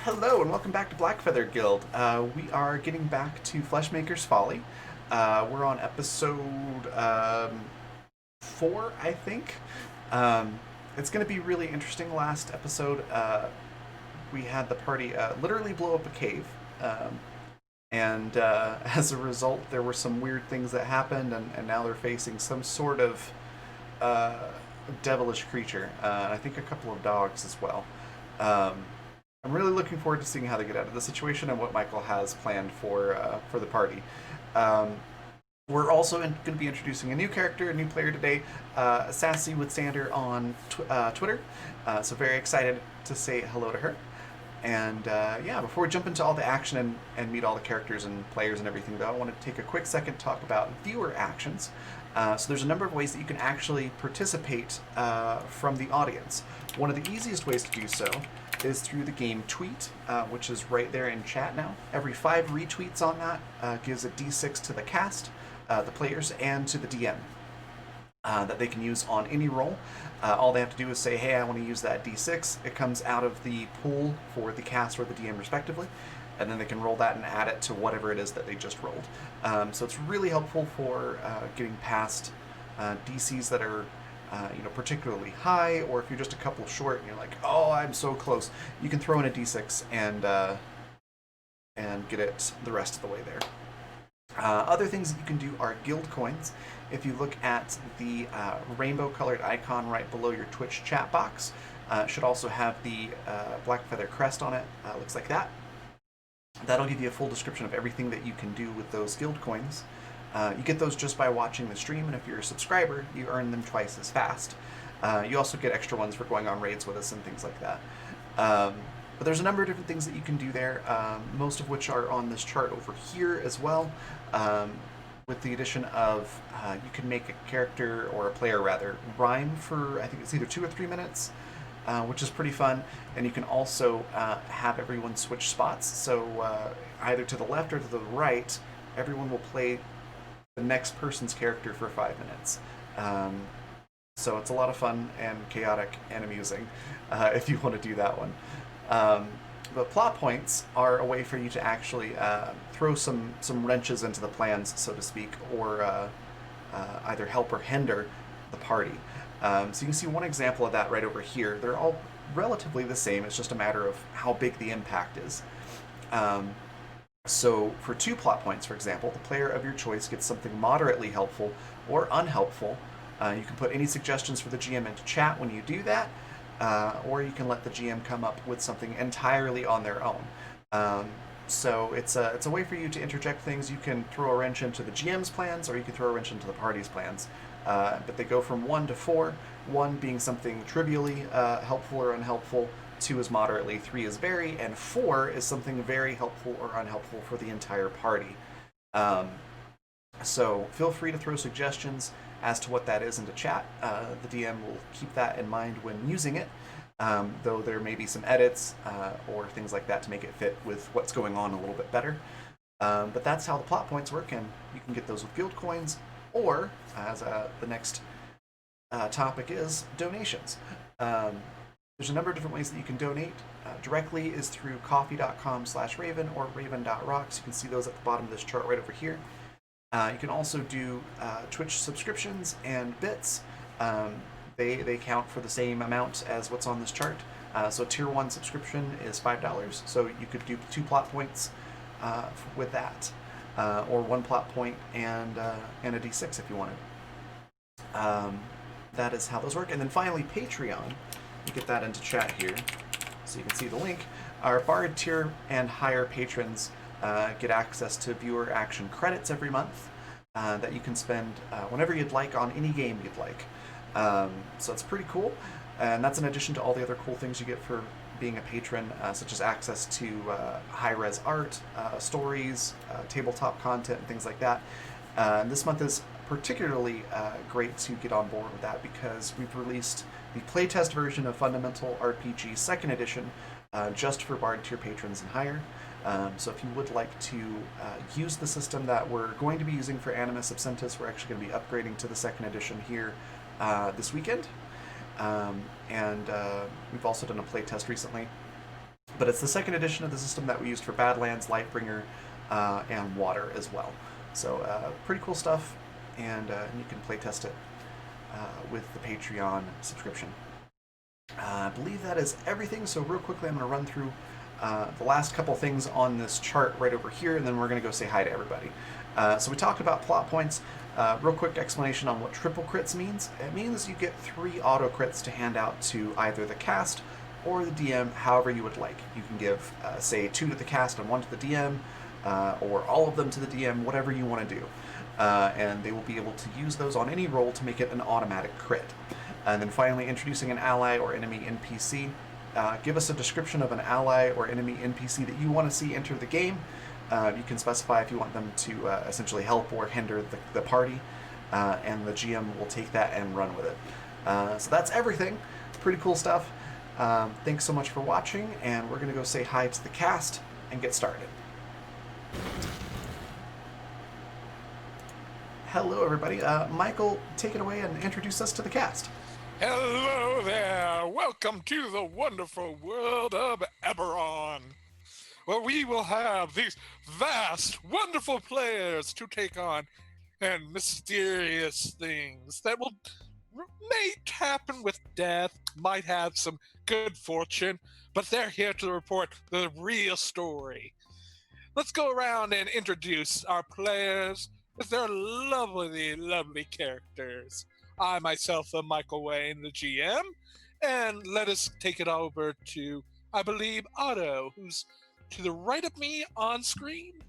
Hello and welcome back to Blackfeather Guild. We are getting back to Fleshmaker's Folly. We're on episode 4, I think. It's going to be really interesting. Last episode, we had the party literally blow up a cave. And as a result, there were some weird things that happened, and now they're facing some sort of devilish creature. And I think a couple of dogs as well. I'm really looking forward to seeing how they get out of the situation and what Michael has planned for the party. We're also going to be introducing a new character, a new player today, Sassy Withstander on Twitter. So very excited to say hello to her. And yeah, before we jump into all the action and meet all the characters and players and everything, though, I want to take a quick second to talk about viewer actions. So there's a number of ways that you can actually participate from the audience. One of the easiest ways to do so is through the game tweet, which is right there in chat now. Every 5 retweets on that gives a d6 to the cast, the players, and to the DM that they can use on any roll. All they have to do is say, hey, I want to use that d6. It comes out of the pool for the cast or the DM respectively, and then they can roll that and add it to whatever it is that they just rolled. So it's really helpful for getting past DCs that are particularly high, or if you're just a couple short and you're like, oh, I'm so close, you can throw in a d6 and get it the rest of the way there. Other things that you can do are guild coins. If you look at the rainbow-colored icon right below your Twitch chat box, it should also have the Blackfeather crest on it. Looks like that. That'll give you a full description of everything that you can do with those guild coins. You get those just by watching the stream, and if you're a subscriber, you earn them twice as fast. You also get extra ones for going on raids with us and things like that. But there's a number of different things that you can do there, most of which are on this chart over here as well, with the addition of you can make a character, or a player rather, rhyme for, I think it's either 2 or 3 minutes, which is pretty fun. And you can also have everyone switch spots, so either to the left or to the right, everyone will play the next person's character for 5 minutes. So it's a lot of fun and chaotic and amusing if you want to do that one. But plot points are a way for you to actually throw some wrenches into the plans, so to speak, or either help or hinder the party. So you can see one example of that right over here. They're all relatively the same. It's just a matter of how big the impact is. So for 2 plot points, for example, the player of your choice gets something moderately helpful or unhelpful. You can put any suggestions for the GM into chat when you do that, or you can let the GM come up with something entirely on their own. So it's a way for you to interject things. You can throw a wrench into the GM's plans, or you can throw a wrench into the party's plans. But they go from 1 to 4, 1 being something trivially helpful or unhelpful, 2 is moderately, 3 is very, and 4 is something very helpful or unhelpful for the entire party. So feel free to throw suggestions as to what that is into chat. The DM will keep that in mind when using it, though there may be some edits or things like that to make it fit with what's going on a little bit better. But that's how the plot points work, and you can get those with guild coins, or, as the next topic is, donations. There's a number of different ways that you can donate. Directly is through coffee.com/raven or raven.rocks. You can see those at the bottom of this chart right over here. You can also do Twitch subscriptions and bits. They count for the same amount as what's on this chart. So tier 1 subscription is $5. So you could do 2 plot points with that, or 1 plot point and a D6 if you wanted. That is how those work. And then finally, Patreon. You get that into chat here so you can see the link. Our Bard tier and higher patrons get access to viewer action credits every month that you can spend whenever you'd like on any game you'd like. So it's pretty cool. And that's in addition to all the other cool things you get for being a patron, such as access to high-res art, stories, tabletop content, and things like that. This month is particularly great to get on board with that because we've released the playtest version of Fundamental RPG 2nd Edition just for Bard tier patrons and higher. So if you would like to use the system that we're going to be using for Animus Absentus, we're actually going to be upgrading to the 2nd Edition here this weekend. And we've also done a playtest recently. But it's the 2nd edition of the system that we used for Badlands, Lightbringer, and Water as well. So pretty cool stuff, and you can playtest it with the Patreon subscription. I believe that is everything, so real quickly I'm going to run through the last couple things on this chart right over here, and then we're going to go say hi to everybody. So we talked about plot points. Real quick explanation on what triple crits means. It means you get 3 auto crits to hand out to either the cast or the DM, however you would like. You can give, say, 2 to the cast and 1 to the DM, or all of them to the DM, whatever you want to do. And they will be able to use those on any roll to make it an automatic crit. And then finally, introducing an ally or enemy NPC. Give us a description of an ally or enemy NPC that you want to see enter the game. You can specify if you want them to essentially help or hinder the party, and the GM will take that and run with it. So that's everything. Pretty cool stuff. Thanks so much for watching, and we're going to go say hi to the cast and get started. Hello, everybody. Michael, take it away and introduce us to the cast. Hello there! Welcome to the wonderful world of Eberron, where we will have these vast, wonderful players to take on and mysterious things that may happen with death, might have some good fortune, but they're here to report the real story. Let's go around and introduce our players with their lovely, lovely characters. I myself am Michael Wayne, the GM, and let us take it over to, I believe, Otto, who's to the right of me on screen.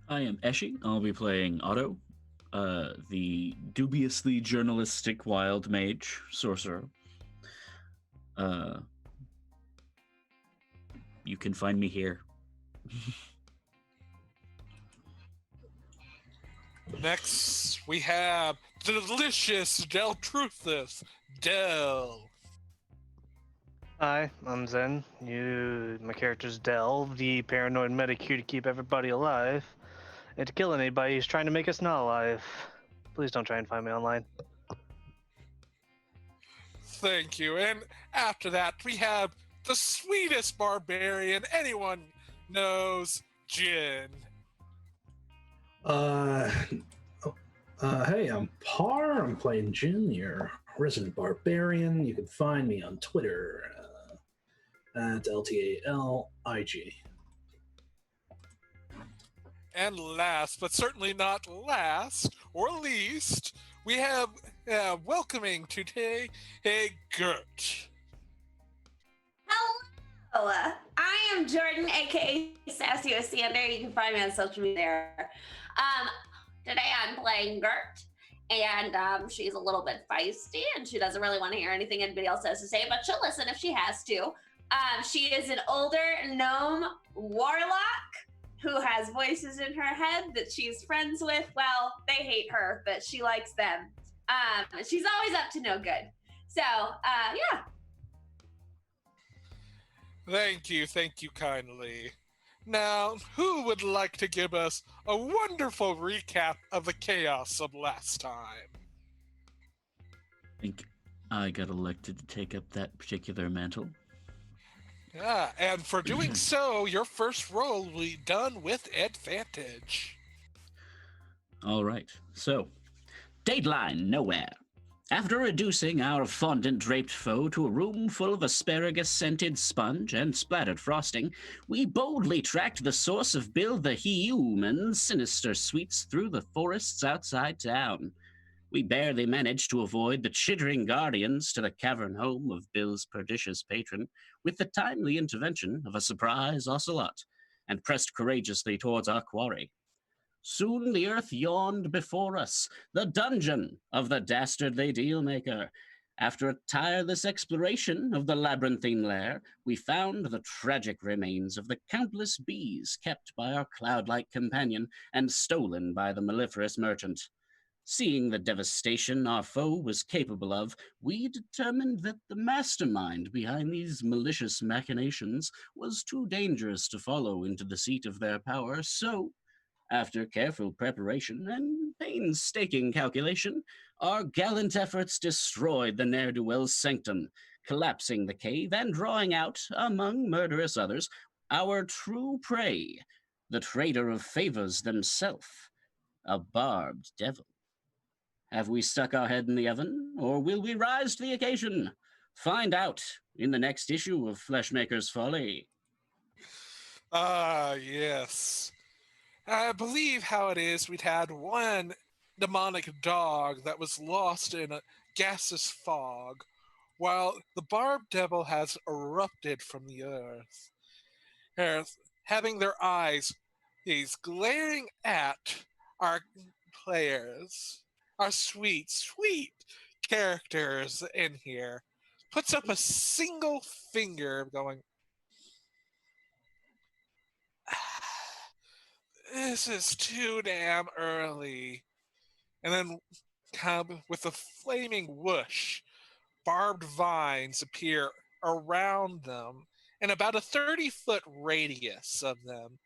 I am Eshi. I'll be playing Otto, the dubiously journalistic wild mage sorcerer. You can find me here. Next, we have the delicious Del Truthless, Del. Hi, I'm Zen. My character's Del, the paranoid medic here to keep everybody alive. And to kill anybody who's trying to make us not alive. Please don't try and find me online. Thank you. And after that, we have the sweetest barbarian anyone knows, Jin. Hey, I'm Par. I'm playing Jin, your resident barbarian. You can find me on Twitter at LTALIG. And last, but certainly not last or least, we have welcoming today, Gert. Hello, I am Jordan, aka Sassy Sander. You can find me on social media there. Today I'm playing Gert, and she's a little bit feisty, and she doesn't really want to hear anything anybody else has to say, but she'll listen if she has to. She is an older gnome warlock who has voices in her head that she's friends with. Well, they hate her, but she likes them. She's always up to no good. So, yeah. Thank you kindly. Now, who would like to give us a wonderful recap of the chaos of last time? I think I got elected to take up that particular mantle. Yeah, and for doing so, your first roll will be done with advantage. All right, so, Dateline nowhere. After reducing our fondant-draped foe to a room full of asparagus-scented sponge and splattered frosting, we boldly tracked the source of Bill the Human's sinister sweets through the forests outside town. We barely managed to avoid the chittering guardians to the cavern home of Bill's pernicious patron with the timely intervention of a surprise ocelot, and pressed courageously towards our quarry. Soon the earth yawned before us, the dungeon of the dastardly dealmaker. After a tireless exploration of the labyrinthine lair, we found the tragic remains of the countless bees kept by our cloud-like companion and stolen by the mellifluous merchant. Seeing the devastation our foe was capable of, we determined that the mastermind behind these malicious machinations was too dangerous to follow into the seat of their power, so after careful preparation and painstaking calculation, our gallant efforts destroyed the ne'er-do-well's sanctum, collapsing the cave and drawing out, among murderous others, our true prey, the traitor of favors themself, a barbed devil. Have we stuck our head in the oven, or will we rise to the occasion? Find out in the next issue of Fleshmaker's Folly. Ah, yes. I believe how it is we'd had one demonic dog that was lost in a gaseous fog, while the barbed devil has erupted from the earth, having their eyes, he's glaring at our players, our sweet, sweet characters in here, puts up a single finger going, this is too damn early. And then, kind of with a flaming whoosh, barbed vines appear around them in about a 30-foot radius of them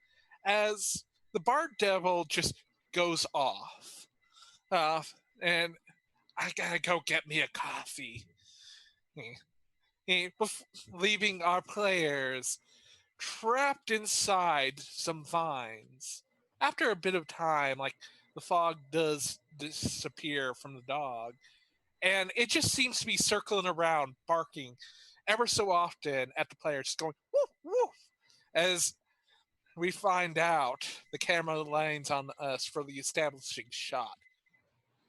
as the barbed devil just goes off. And I gotta go get me a coffee. Leaving our players trapped inside some vines. After a bit of time, like the fog does disappear from the dog, and it just seems to be circling around, barking ever so often at the players, just going woof woof. As we find out, the camera lands on us for the establishing shot.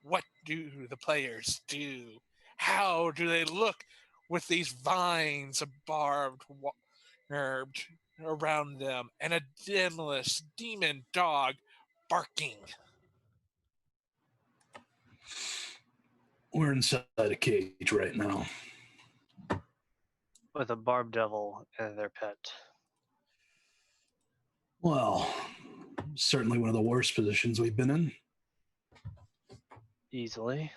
What do the players do? How do they look with these vines of barbed herbed around them and a endless demon dog barking? We're inside a cage right now. With a barb devil and their pet. Well, certainly one of the worst positions we've been in. Easily.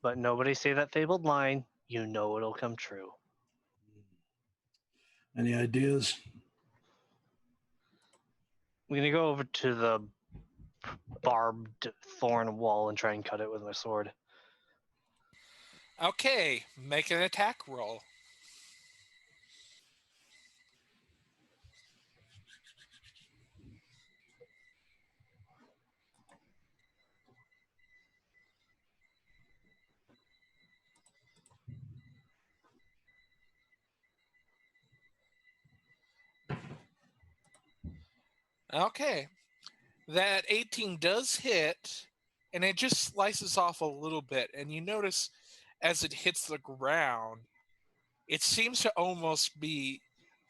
But nobody say that fabled line. You know it'll come true. Any ideas? I'm gonna go over to the barbed thorn wall and try and cut it with my sword. Okay, make an attack roll. Okay, that 18 does hit, and it just slices off a little bit, and you notice as it hits the ground, it seems to almost be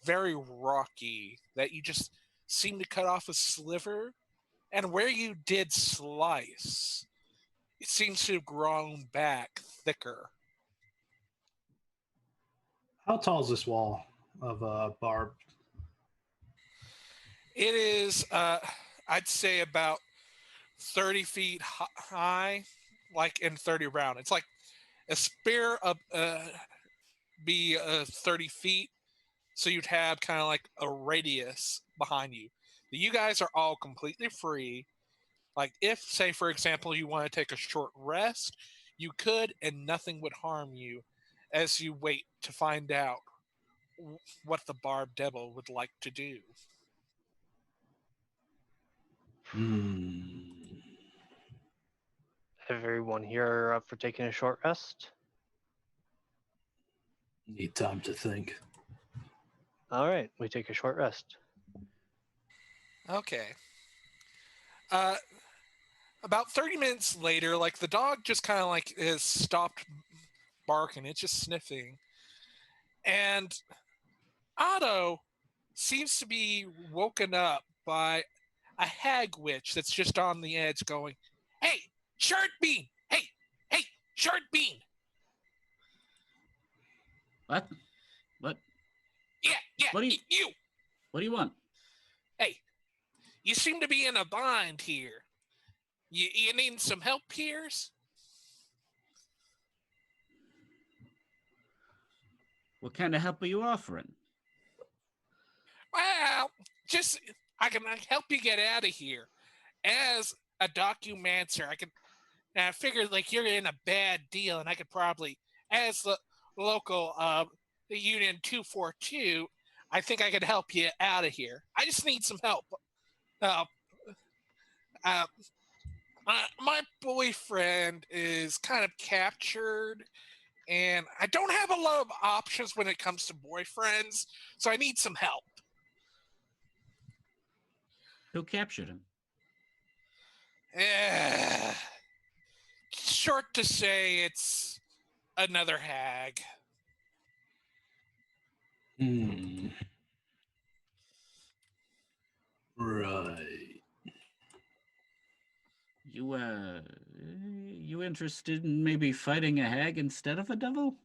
very rocky, that you just seem to cut off a sliver, and where you did slice, it seems to have grown back thicker. How tall is this wall of barbed? It is, I'd say, about 30 feet high, like in 30 round. It's like a spear up, be 30 feet, so you'd have kind of like a radius behind you. You guys are all completely free. Like if, say, for example, you want to take a short rest, you could and nothing would harm you as you wait to find out what the Barb Devil would like to do. Everyone here up for taking a short rest? Need time to think. All right, we take a short rest. Okay. About 30 minutes later, like the dog just kind of like has stopped barking. It's just sniffing. And Otto seems to be woken up by a hag witch that's just on the edge going, "Hey, Short Bean! Hey, Short Bean! What? What? Yeah, What do you- you! What do you want? Hey, you seem to be in a bind here. You need some help, Piers?" What kind of help are you offering? Well, just I can help you get out of here. As a documancer, I figured like you're in a bad deal, and I could probably, as the local the Union 242, I think I could help you out of here. I just need some help. Uh, uh, my boyfriend is kind of captured, and I don't have a lot of options when it comes to boyfriends, so I need some help. Who captured him? Eh, short to say, it's another hag. Right. You interested in maybe fighting a hag instead of a devil?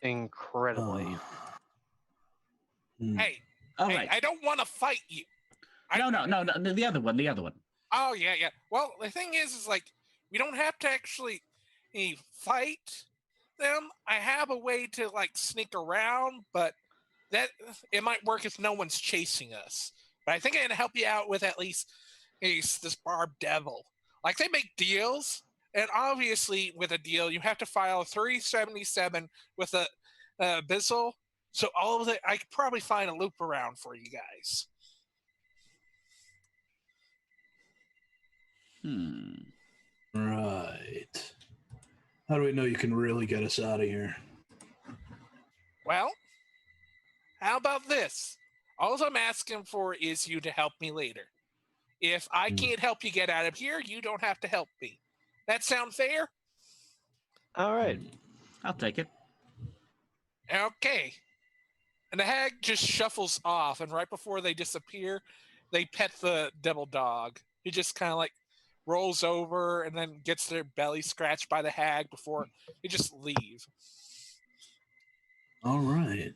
Incredibly. Hey, All hey, right. I don't want to fight you. No, the other one. Oh yeah. Well, the thing is like we don't have to actually fight them. I have a way to like sneak around, but that it might work if no one's chasing us. But I think I can help you out with at least this Barb Devil. Like they make deals, and obviously with a deal you have to file 377 with a Bizzle. So all of it, I could probably find a loop around for you guys. Right. How do we know you can really get us out of here? Well, how about this? All I'm asking for is you to help me later. If I can't help you get out of here, you don't have to help me. That sound fair? All right. I'll take it. Okay. And the hag just shuffles off, and right before they disappear, they pet the devil dog. He just kind of like rolls over and then gets their belly scratched by the hag before they just leave. All right.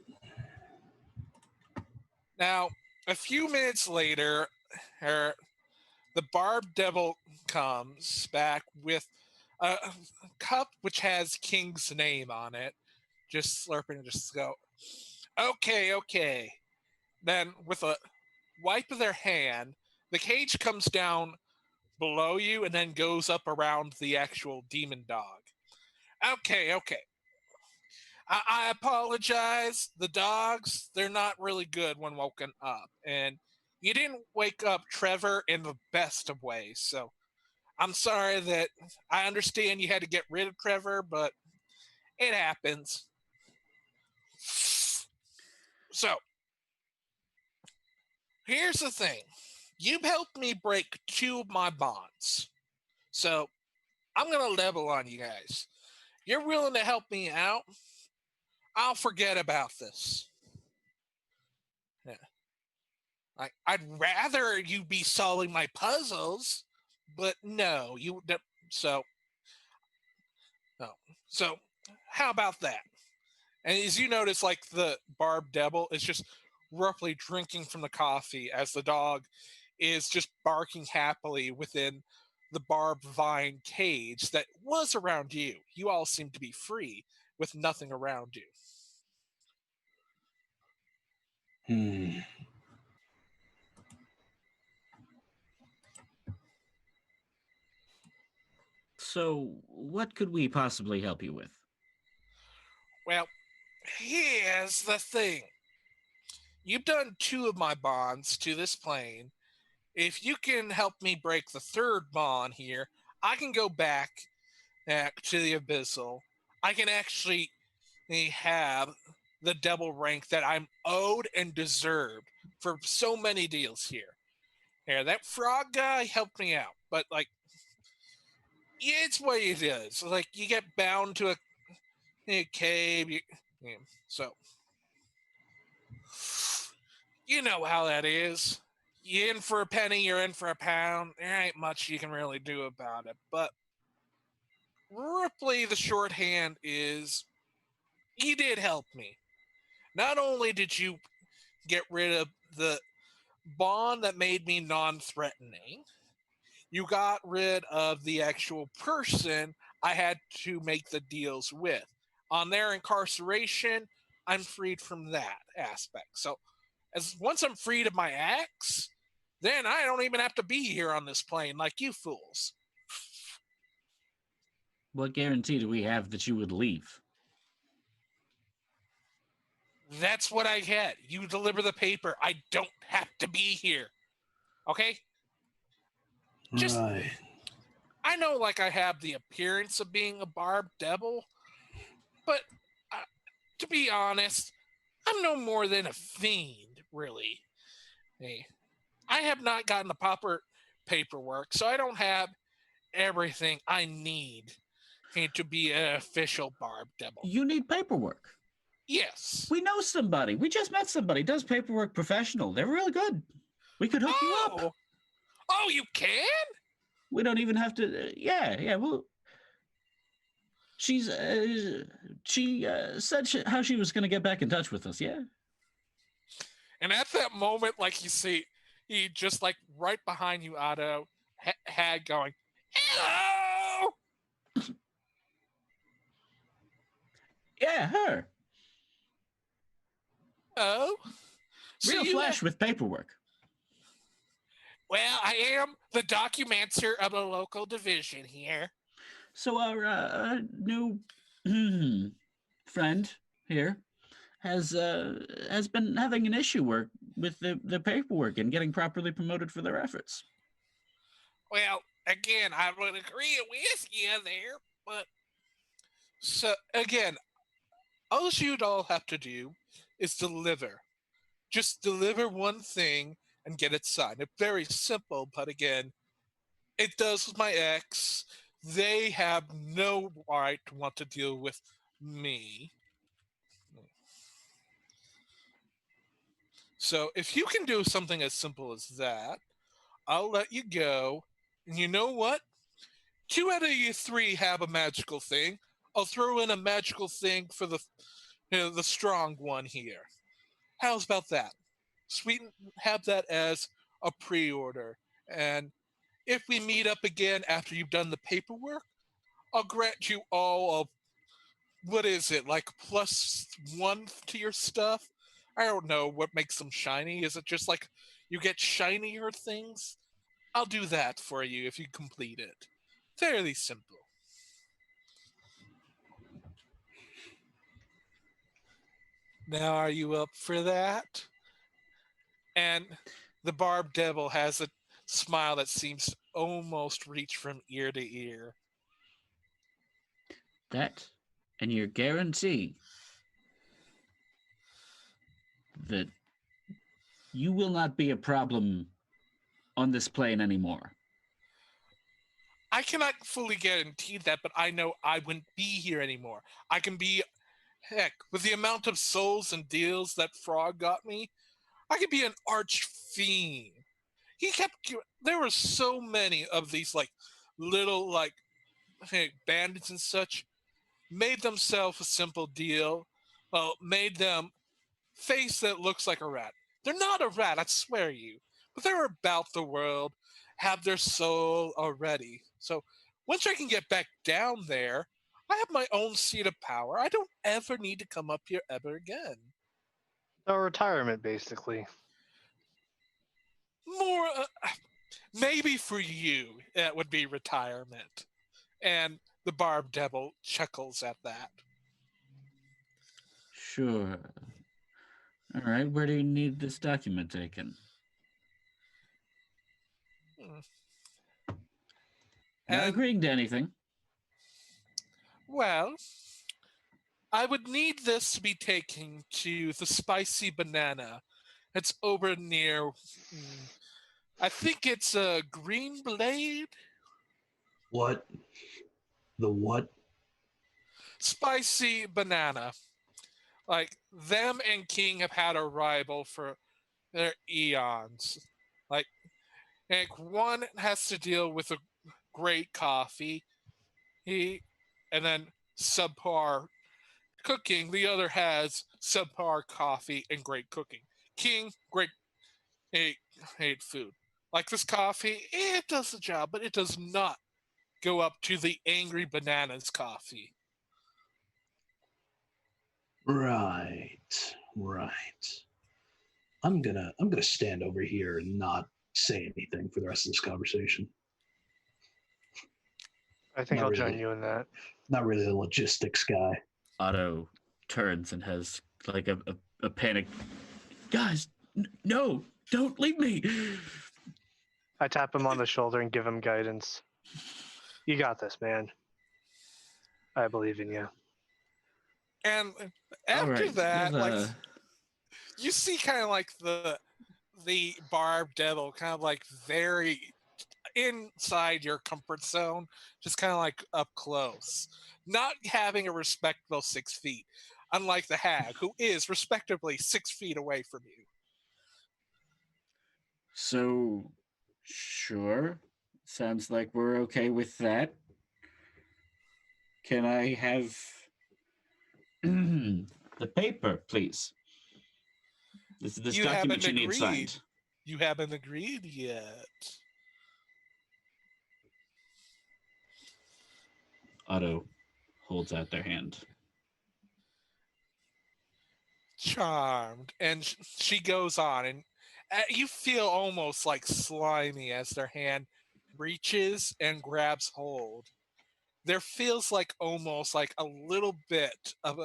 Now, a few minutes later, the Barb Devil comes back with a cup which has King's name on it. Just slurping and just go, okay. Then with a wipe of their hand, the cage comes down below you and then goes up around the actual demon dog. Okay. I apologize. The dogs, they're not really good when woken up. And you didn't wake up Trevor in the best of ways. So I'm sorry that I understand you had to get rid of Trevor, but it happens. So here's the thing. You've helped me break 2 of my bonds. So I'm going to level on you guys. You're willing to help me out? I'll forget about this. Yeah. I'd rather you be solving my puzzles, but no, you don't. So, no. So, how about that? And as you notice, like the Barb Devil is just roughly drinking from the coffee as the dog is just barking happily within the barbed vine cage that was around you. You all seem to be free with nothing around you. So, what could we possibly help you with? Well, here's the thing. You've done 2 of my bonds to this plane. If you can help me break the 3rd bond here, I can go back to the Abyssal. I can actually have the double rank that I'm owed and deserved for so many deals here. Yeah, that frog guy helped me out, but like, it's what it is. Like, you get bound to a cave, yeah, so you know how that is. You in for a penny, you're in for a pound. There ain't much you can really do about it. But Ripley, the shorthand is, you did help me. Not only did you get rid of the bond that made me non-threatening, you got rid of the actual person I had to make the deals with. On their incarceration, I'm freed from that aspect. So, as once I'm freed of my ex, then I don't even have to be here on this plane like you fools. What guarantee do we have that you would leave? That's what I get. You deliver the paper. I don't have to be here. Okay? Just, Right. I know, like, I have the appearance of being a barbed devil, but to be honest, I'm no more than a fiend, really. Hey, I have not gotten the proper paperwork, so I don't have everything I need to be an official barbed devil. You need paperwork. Yes. We know somebody. We just met somebody who does paperwork professional. They're really good. We could hook you up. Oh, you can? We don't even have to. Yeah. Well, she said how she was going to get back in touch with us. Yeah. And at that moment, like, you see, he just, like, right behind you, Otto, had going, hello! Yeah, her. Oh? So Real Flash with paperwork. Well, I am the documancer of a local division here. So our new friend here has been having an issue with the paperwork and getting properly promoted for their efforts. Well, again, I would agree with you there, but so again, all you'd all have to do is deliver. Just deliver one thing and get it signed. It's very simple, but again, it does with my ex. They have no right to want to deal with me. So if you can do something as simple as that, I'll let you go. And you know what? 2 out of you 3 have a magical thing. I'll throw in a magical thing for the strong one here. How's about that? Sweeten, have that as a pre-order. And if we meet up again after you've done the paperwork, I'll grant you all of, what is it, like +1 to your stuff? I don't know what makes them shiny. Is it just like you get shinier things? I'll do that for you if you complete it. Fairly simple. Now, are you up for that? And the Barb Devil has a smile that seems to almost reach from ear to ear. That and your guarantee that you will not be a problem on this plane anymore. I cannot fully guarantee that, but I know I wouldn't be here anymore. I can be, heck, with the amount of souls and deals that Frog got me, I could be an arch fiend. There were so many of these, like, little, like, bandits and such, made themselves a simple deal, made them face that looks like a rat. They're not a rat, I swear you, but they're about the world, have their soul already. So once I can get back down there, I have my own seat of power. I don't ever need to come up here ever again. So retirement, basically. More, maybe for you, that would be retirement. And The Barb Devil chuckles at that. Sure. All right, where do you need this document taken? Not And, agreeing to anything. well, I would need this to be taken to the Spicy Banana. It's over near, I think it's a Green Blade? What? The what? Spicy Banana. Like, them and King have had a rival for their eons. Like one has to deal with a great coffee, and then subpar cooking. The other has subpar coffee and great cooking. King, great hate food. Like this coffee, it does the job, but it does not go up to the Angry Bananas coffee. Right. I'm gonna stand over here and not say anything for the rest of this conversation. I think Not I'll really. join you in that. Not really a logistics guy. Otto turns and has like a panic. Guys, no, don't leave me. I tap him on the shoulder and give him guidance. You got this, man. I believe in you. And after right, that, well, like you see kind of like the Barb Devil kind of like very inside your comfort zone, just kind of like up close, not having a respectable 6 feet, unlike the hag, who is respectably 6 feet away from you. So, sure. Sounds like we're okay with that. Can I have the paper, please? This You document haven't you need agreed. signed. You haven't agreed yet. Otto holds out their hand. Charmed. And she goes on, and you feel almost like slimy as their hand reaches and grabs hold. There feels like almost like a little bit of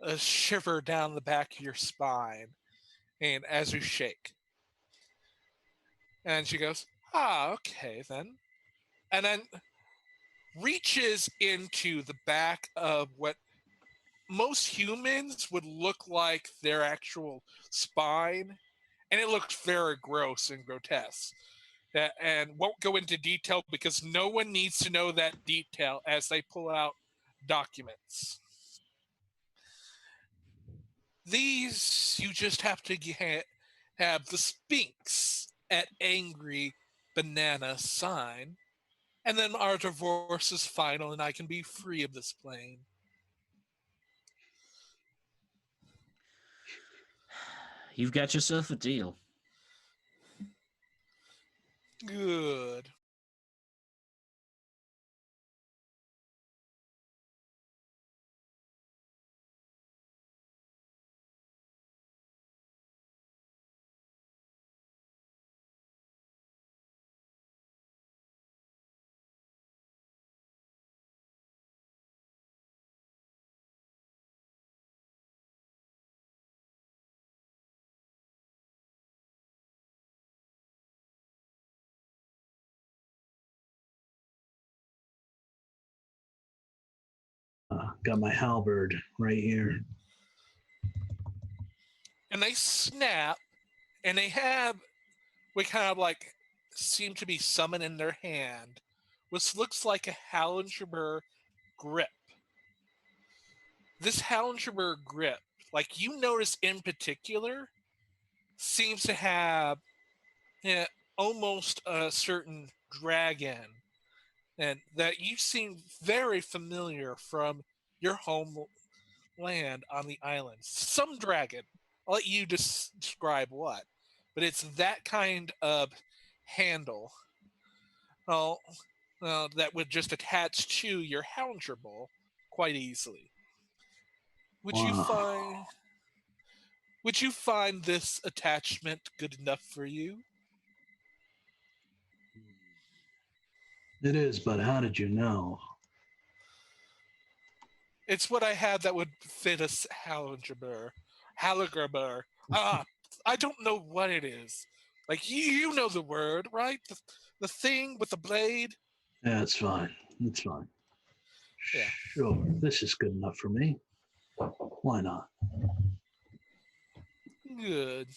a shiver down the back of your spine, and as you shake. And she goes, okay then. And then reaches into the back of what most humans would look like their actual spine, and it looks very gross and grotesque. And won't go into detail because no one needs to know that detail as they pull out documents. These you just have to have the Sphinx at Angry Banana sign, and then our divorce is final and I can be free of this plane. You've got yourself a deal. Good. Got my halberd right here. And they snap, and they have what kind of like seem to be summoned in their hand, which looks like a Hallenberg grip. This Hallenberg grip, like you notice in particular, seems to have almost a certain dragon, and that you seem very familiar from your homeland on the island. Some dragon. I'll let you describe what, but it's that kind of handle. Oh, that would just attach to your Houndsure bowl quite easily. Would you Wow. find Would you find this attachment good enough for you? It is, but how did you know? It's what I had that would fit a Halliger. I don't know what it is. Like, you know the word, right? The thing with the blade? Yeah, it's fine. It's fine. Yeah. Sure, this is good enough for me. Why not? Good.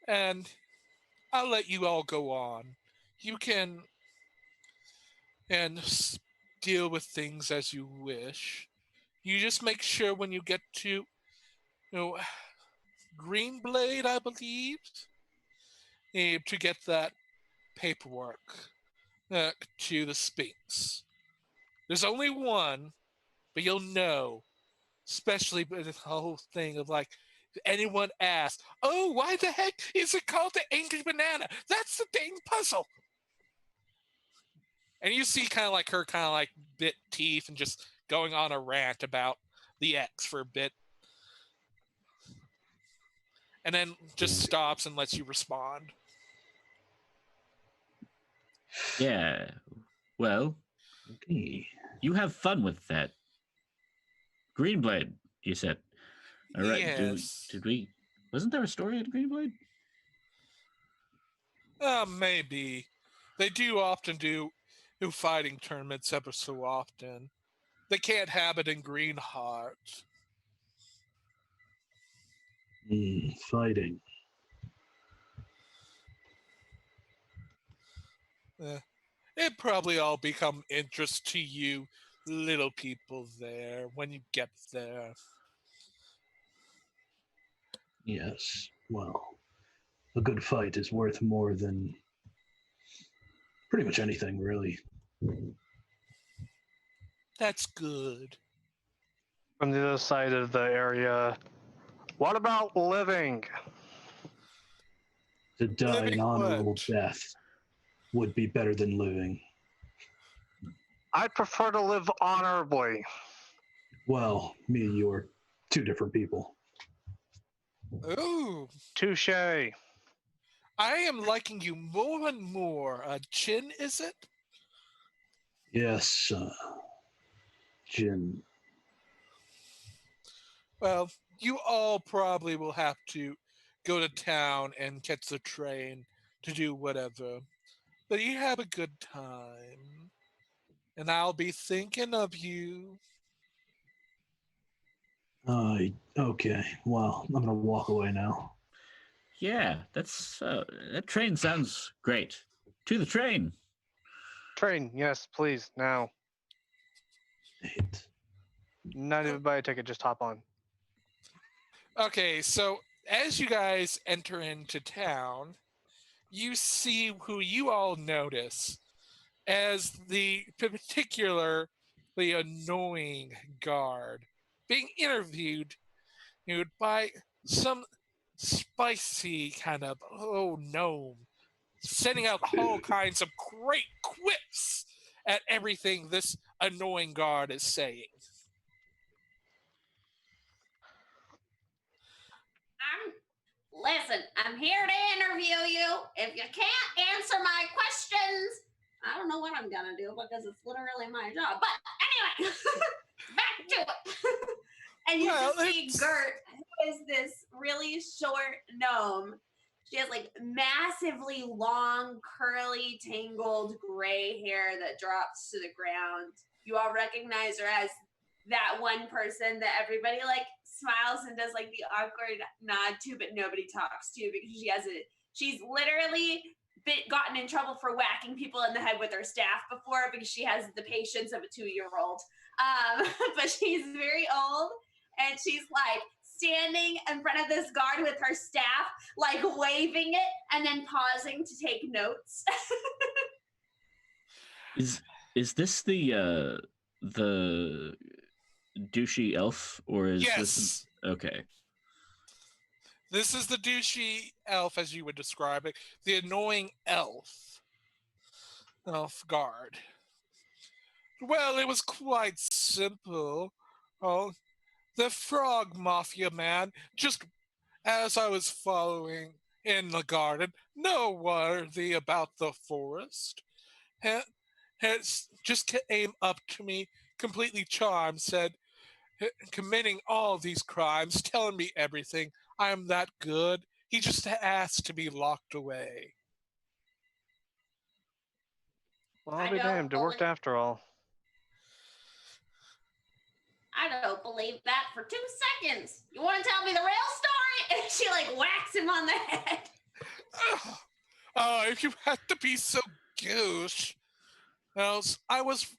And I'll let you all go on. You can deal with things as you wish. You just make sure when you get to, Green Blade, I believe, to get that paperwork to the Sphinx. There's only one, but you'll know, especially with the whole thing of like, if anyone asks, oh, why the heck is it called the Angry Banana? That's the dang puzzle. And you see her bit teeth and just going on a rant about the X for a bit. And then just stops and lets you respond. Yeah. Well, Okay. you have fun with that. Greenblade, you said. All right. Yes. Did we? Wasn't there a story in Greenblade? Maybe. They do often do fighting tournaments ever so often. They can't have it in Greenheart. Fighting. It probably all become interest to you little people there when you get there. Yes. Well, a good fight is worth more than pretty much anything, really. That's good. From the other side of the area, what about living? To die Living an honorable what? death would be better than living. I'd prefer to live honorably. Well, me and you are two different people. Ooh, Touche. I am liking you more and more. Chin, is it? Yes, Jin. Well, you all probably will have to go to town and catch the train to do whatever. But you have a good time. And I'll be thinking of you. Okay. Well, I'm gonna walk away now. Yeah, that train sounds great. To the train. Train, yes, please, now. Hate. Not even buy a ticket, just hop on. Okay, so as you guys enter into town, you see who you all notice as the particularly annoying guard being interviewed by some spicy kind of gnome, sending out all kinds of great quips at everything this annoying guard is saying. Listen, I'm here to interview you. If you can't answer my questions, I don't know what I'm gonna do because it's literally my job. But anyway, back to it. And you Well, just see Gert, who is this really short gnome. She has like massively long, curly, tangled gray hair that drops to the ground. You all recognize her as that one person that everybody like smiles and does like the awkward nod to, but nobody talks to because she's literally gotten in trouble for whacking people in the head with her staff before because she has the patience of a 2-year-old. But she's very old and she's like standing in front of this guard with her staff, like waving it and then pausing to take notes. Is this the douchey elf, or is yes. this okay? This is the douchey elf, as you would describe it, the annoying elf guard. Well, it was quite simple. Oh, the frog mafia man, just as I was following in the garden, noteworthy about the forest, has just came up to me completely charmed, said, committing all these crimes, telling me everything. I am that good. He just asked to be locked away. Well, I I'll be don't damned. It worked believe- after all. I don't believe that for 2 seconds. You want to tell me the real story? And she like whacks him on the head. If you had to be so gauche. Well, I was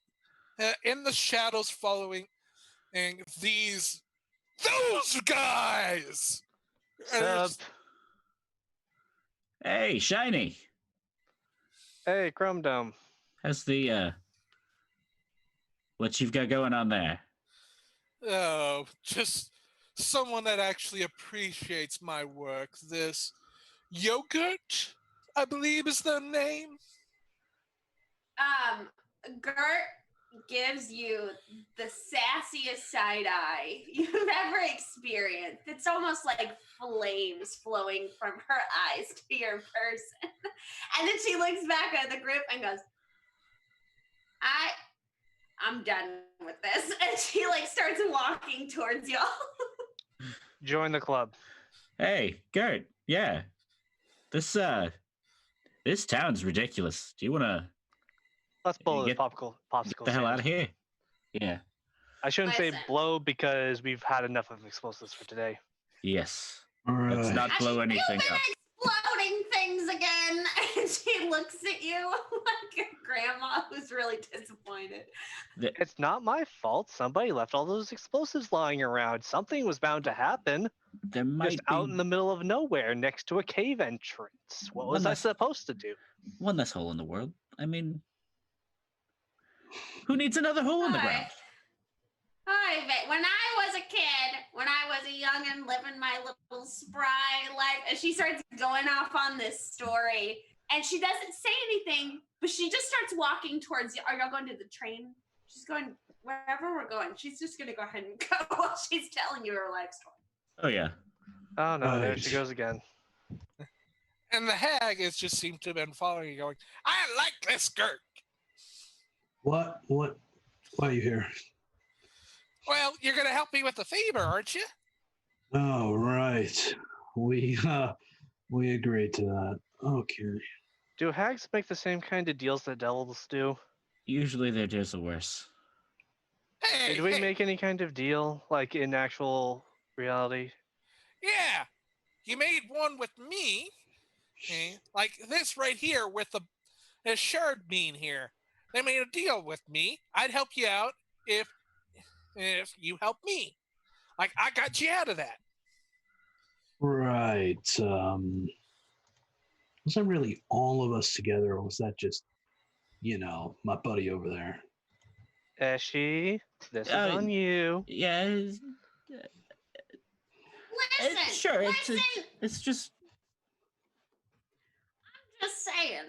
in the shadows following those guys. Sup? Hey, Shiny. Hey, Chrome Dome. How's the what you've got going on there? Oh, just someone that actually appreciates my work. This Yogurt, I believe is the name. Gert gives you the sassiest side eye you've ever experienced. It's almost like flames flowing from her eyes to your person. And then she looks back at the group and goes, I'm done with this. And she like starts walking towards y'all. Join the club. Hey, Gert. Yeah. This town's ridiculous. Do you want to Let's blow this Get- popsicle get the hell out of stand. here? Yeah. I shouldn't say Listen. blow because we've had enough of explosives for today. Yes. All Let's right. not blow anything You've been up. exploding things again. And she looks at you like a grandma who's really disappointed. It's not my fault. Somebody left all those explosives lying around. Something was bound to happen. There might Just be out in the middle of nowhere next to a cave entrance. What was I Unless- supposed to do? one less hole in the world. I mean, who needs another hole in the ground? Hi, when I was a kid, when I was a youngin' living my little spry life, and she starts going off on this story, and she doesn't say anything, but she just starts walking towards you. Are y'all going to the train? She's going wherever we're going. She's just going to go ahead and go while she's telling you her life story. Oh yeah. Oh no, there Right. she goes again. And the hag has just seemed to have been following you, going, I like this Gert. What? Why are you here? Well, you're going to help me with the fever, aren't you? Oh, right. We agreed to that. Okay. Do hags make the same kind of deals that devils do? Usually they're just worse. Hey, Did we hey, make any kind of deal, like in actual reality? yeah, you made one with me, like this right here with the shard bean here. They made a deal with me. I'd help you out if you help me. Like I got you out of that. Right. Was that really all of us together, or was that just, my buddy over there? Eshy, this is Uh, on you. Yeah. Listen, Sure. listen, It's just. just saying.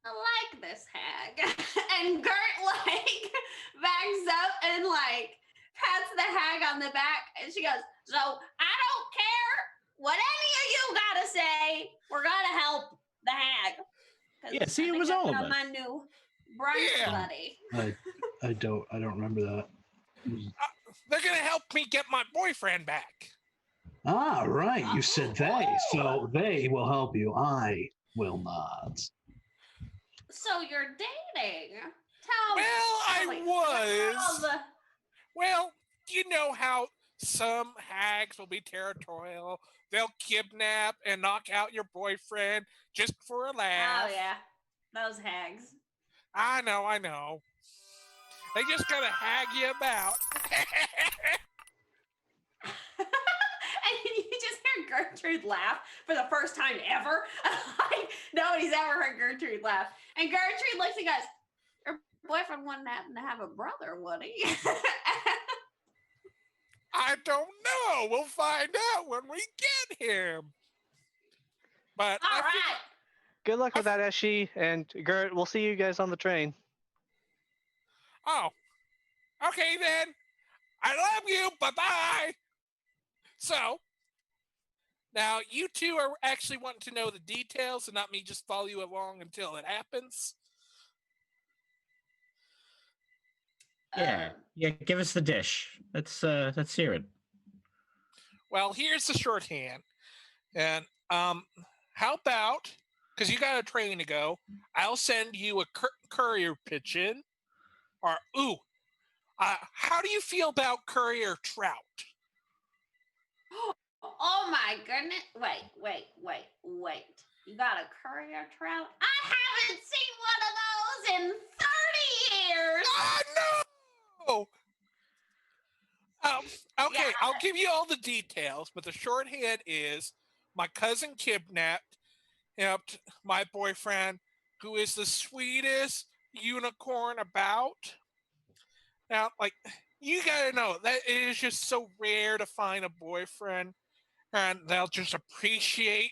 I like this hag. And Gert like backs up and like pats the hag on the back, and she goes, so I don't care what any of you gotta say. We're gonna help the hag. 'Cause Yeah, see, I it think was I've all of got us. my new brunch Yeah. buddy. I don't remember that. They're gonna help me get my boyfriend back. Ah, right. You said they, so they will help you. I will not. So you're dating. Tell me. Well, I tell me, was. what's all the- Well, you know how some hags will be territorial. They'll kidnap and knock out your boyfriend just for a laugh. Oh yeah, those hags. I know. They just gotta hag you about. And you just hear Gertrude laugh for the first time ever. Like, nobody's ever heard Gertrude laugh. And Gertrude looks and goes, your boyfriend wouldn't happen to have a brother, would he? I don't know. We'll find out when we get him. But All I right. think- Good luck with that, Eshy. And Gert, we'll see you guys on the train. Oh, okay then. I love you. Bye-bye. So, now you two are actually wanting to know the details and not me just follow you along until it happens. Yeah, yeah. Give us the dish. Let's hear it. Well, here's the shorthand. And how about, because you got a train to go, I'll send you a courier pigeon. Or, how do you feel about courier trout? Oh my goodness. Wait. You got a courier trout? I haven't seen one of those in 30 years. Oh, no! Okay, Yeah. I'll give you all the details, but the shorthand is my cousin kidnapped my boyfriend, who is the sweetest unicorn about. Now, like, you gotta know that it is just so rare to find a boyfriend and they'll just appreciate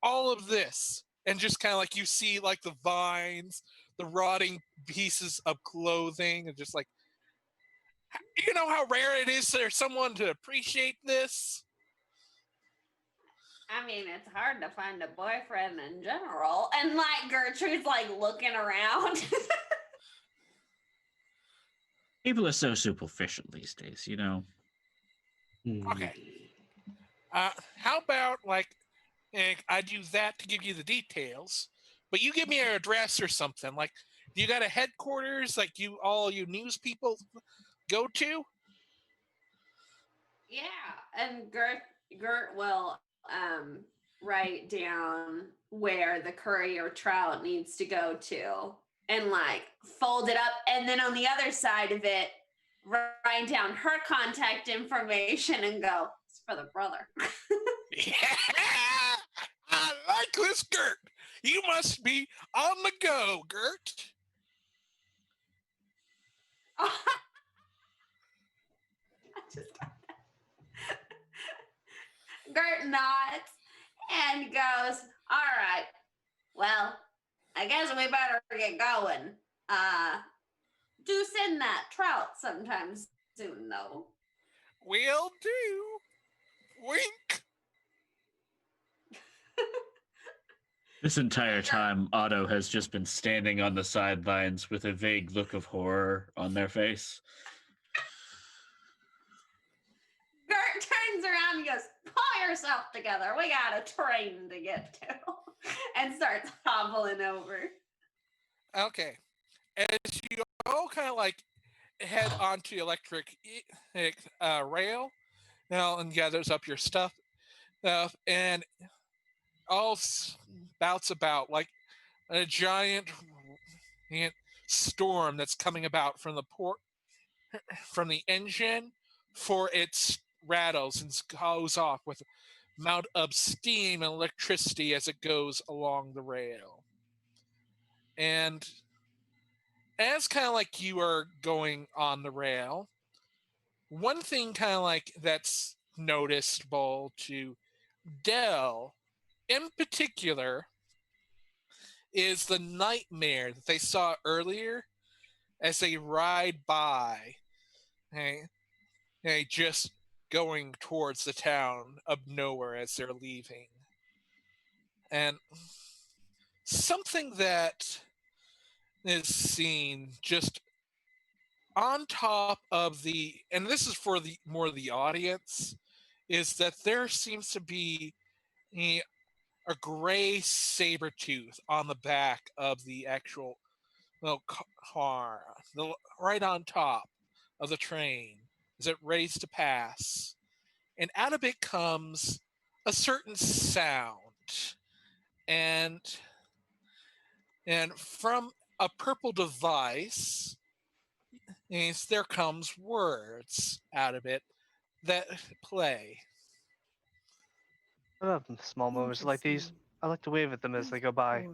all of this. And just kind of like you see, like, the vines, the rotting pieces of clothing, and just like, you know how rare it is for someone to appreciate this? I mean, it's hard to find a boyfriend in general. And like Gertrude's like looking around. People are so superficial these days, you know. Okay. How about, like, I do that to give you the details, but you give me an address or something. Like, do you got a headquarters, like all you news people go to? Yeah, and Gert will write down where the courier trout needs to go to and like fold it up, and then on the other side of it write down her contact information and go, it's for the brother. Yeah, I like this, Gert. You must be on the go, Gert. I just got that. Gert nods and goes, all right, well, I guess we better get going. Do send that trout sometime soon, though. Will do. Wink. This entire time, Otto has just been standing on the sidelines with a vague look of horror on their face. Gert turns around and goes, pull yourself together. We got a train to get to. And starts hobbling over. Okay. As you all kind of like head onto electric rail, now and gathers up your stuff, and all spouts about like a giant storm that's coming about from the port, from the engine, for its rattles and goes off with a amount of steam and electricity as it goes along the rail. And as kind of like you are going on the rail, one thing kind of like that's noticeable to Dell in particular is the nightmare that they saw earlier as they ride by, hey, just going towards the town of nowhere as they're leaving. And something that is seen just on top of and this is for the more the audience, is that there seems to be a, a gray saber tooth on the back of the actual little car, right on top of the train as it raised to pass. And out of it comes a certain sound. And from a purple device, there comes words out of it that play. I love small moments like these. I like to wave at them as they go by.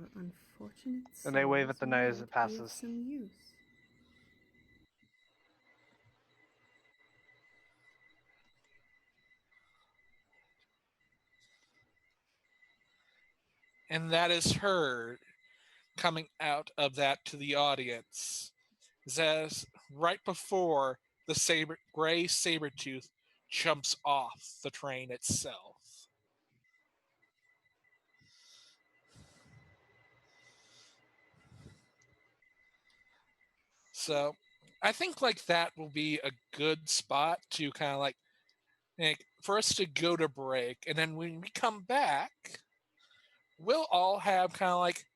And they wave at the night as it passes. And that is heard coming out of that to the audience. As right before the gray saber tooth jumps off the train itself. So, I think like that will be a good spot to kind of like for us to go to break, and then when we come back, we'll all have kind of like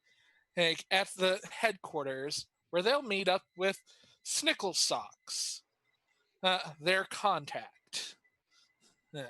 at the headquarters where they'll meet up with Snickle Socks, their contact. Yeah.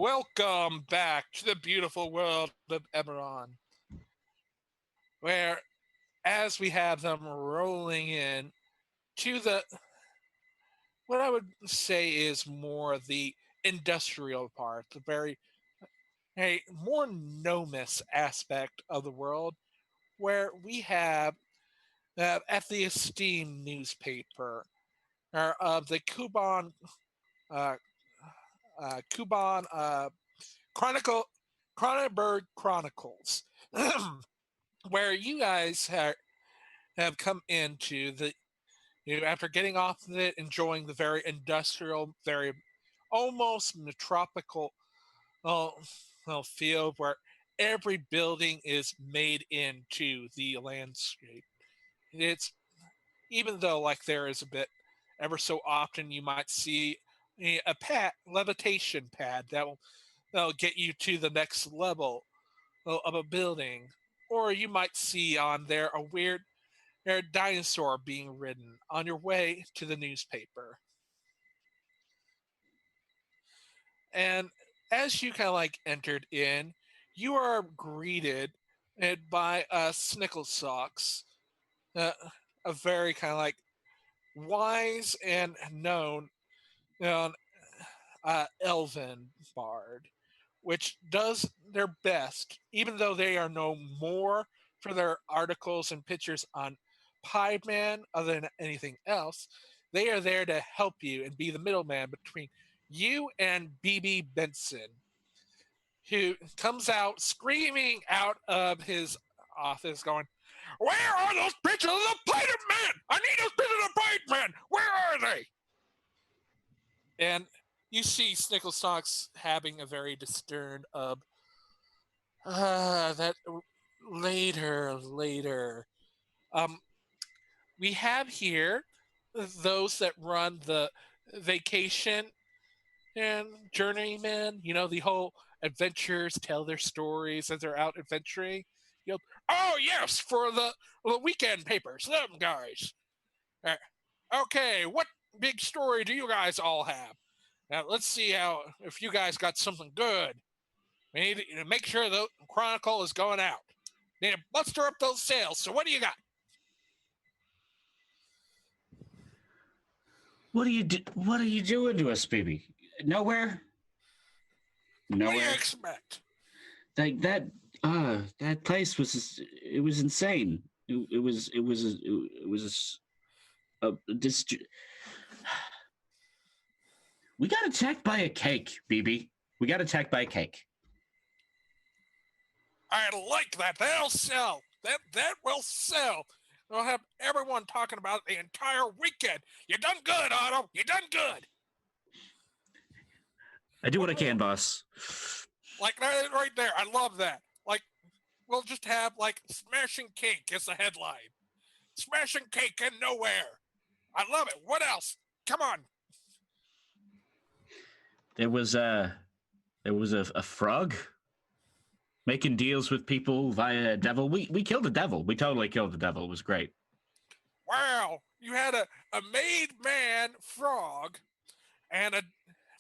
Welcome back to the beautiful world of Eberron, where as we have them rolling in to the what I would say is more the industrial part, the very more nomus aspect of the world, where we have at the esteemed newspaper of the uh, Kuban Chronicle, Cronenberg Chronicles, where you guys have come into the after getting off of it, enjoying the very industrial, very almost metropical uh, field where every building is made into the landscape. It's even though like there is a bit ever so often you might see a levitation pad that'll get you to the next level of a building, or you might see on there a weird dinosaur being ridden on your way to the newspaper. And as you kind of like entered in, you are greeted by Snickle Socks, uh, a very kind of like wise and known uh, elven bard, which does their best, even though they are known more for their articles and pictures on Piedman other than anything else. They are there to help you and be the middleman between you and BB Benson, who comes out screaming out of his office going, "Where are those pictures of the Pied Man? I need those pictures of the Pied Man! Where are they?" And you see Snickle Socks having a very discerned that later. Um, we have here those that run the vacation and journeymen, the whole adventurers tell their stories as they're out adventuring. Oh yes, for the weekend papers, them guys. Uh, okay, what big story do you guys all have? Now let's see if you guys got something good. We need to make sure the Chronicle is going out. Need to muster up those sales. So what do you got? What are you doing to us, baby? Nowhere. What do you Nowhere. expect? Like that place was insane. It was we got attacked by a cake, BB. We got attacked by a cake. I like that. That'll sell. That will sell. We'll have everyone talking about it the entire weekend. You done good, Otto. You done good. I do what I can, boss. Like that right there. I love that. Like, we'll just have like smashing cake as the headline. Smashing cake in nowhere. I love it. What else? Come on. There was a frog making deals with people via a devil. We killed the devil. We totally killed the devil. It was great. Wow. You had a made man frog and a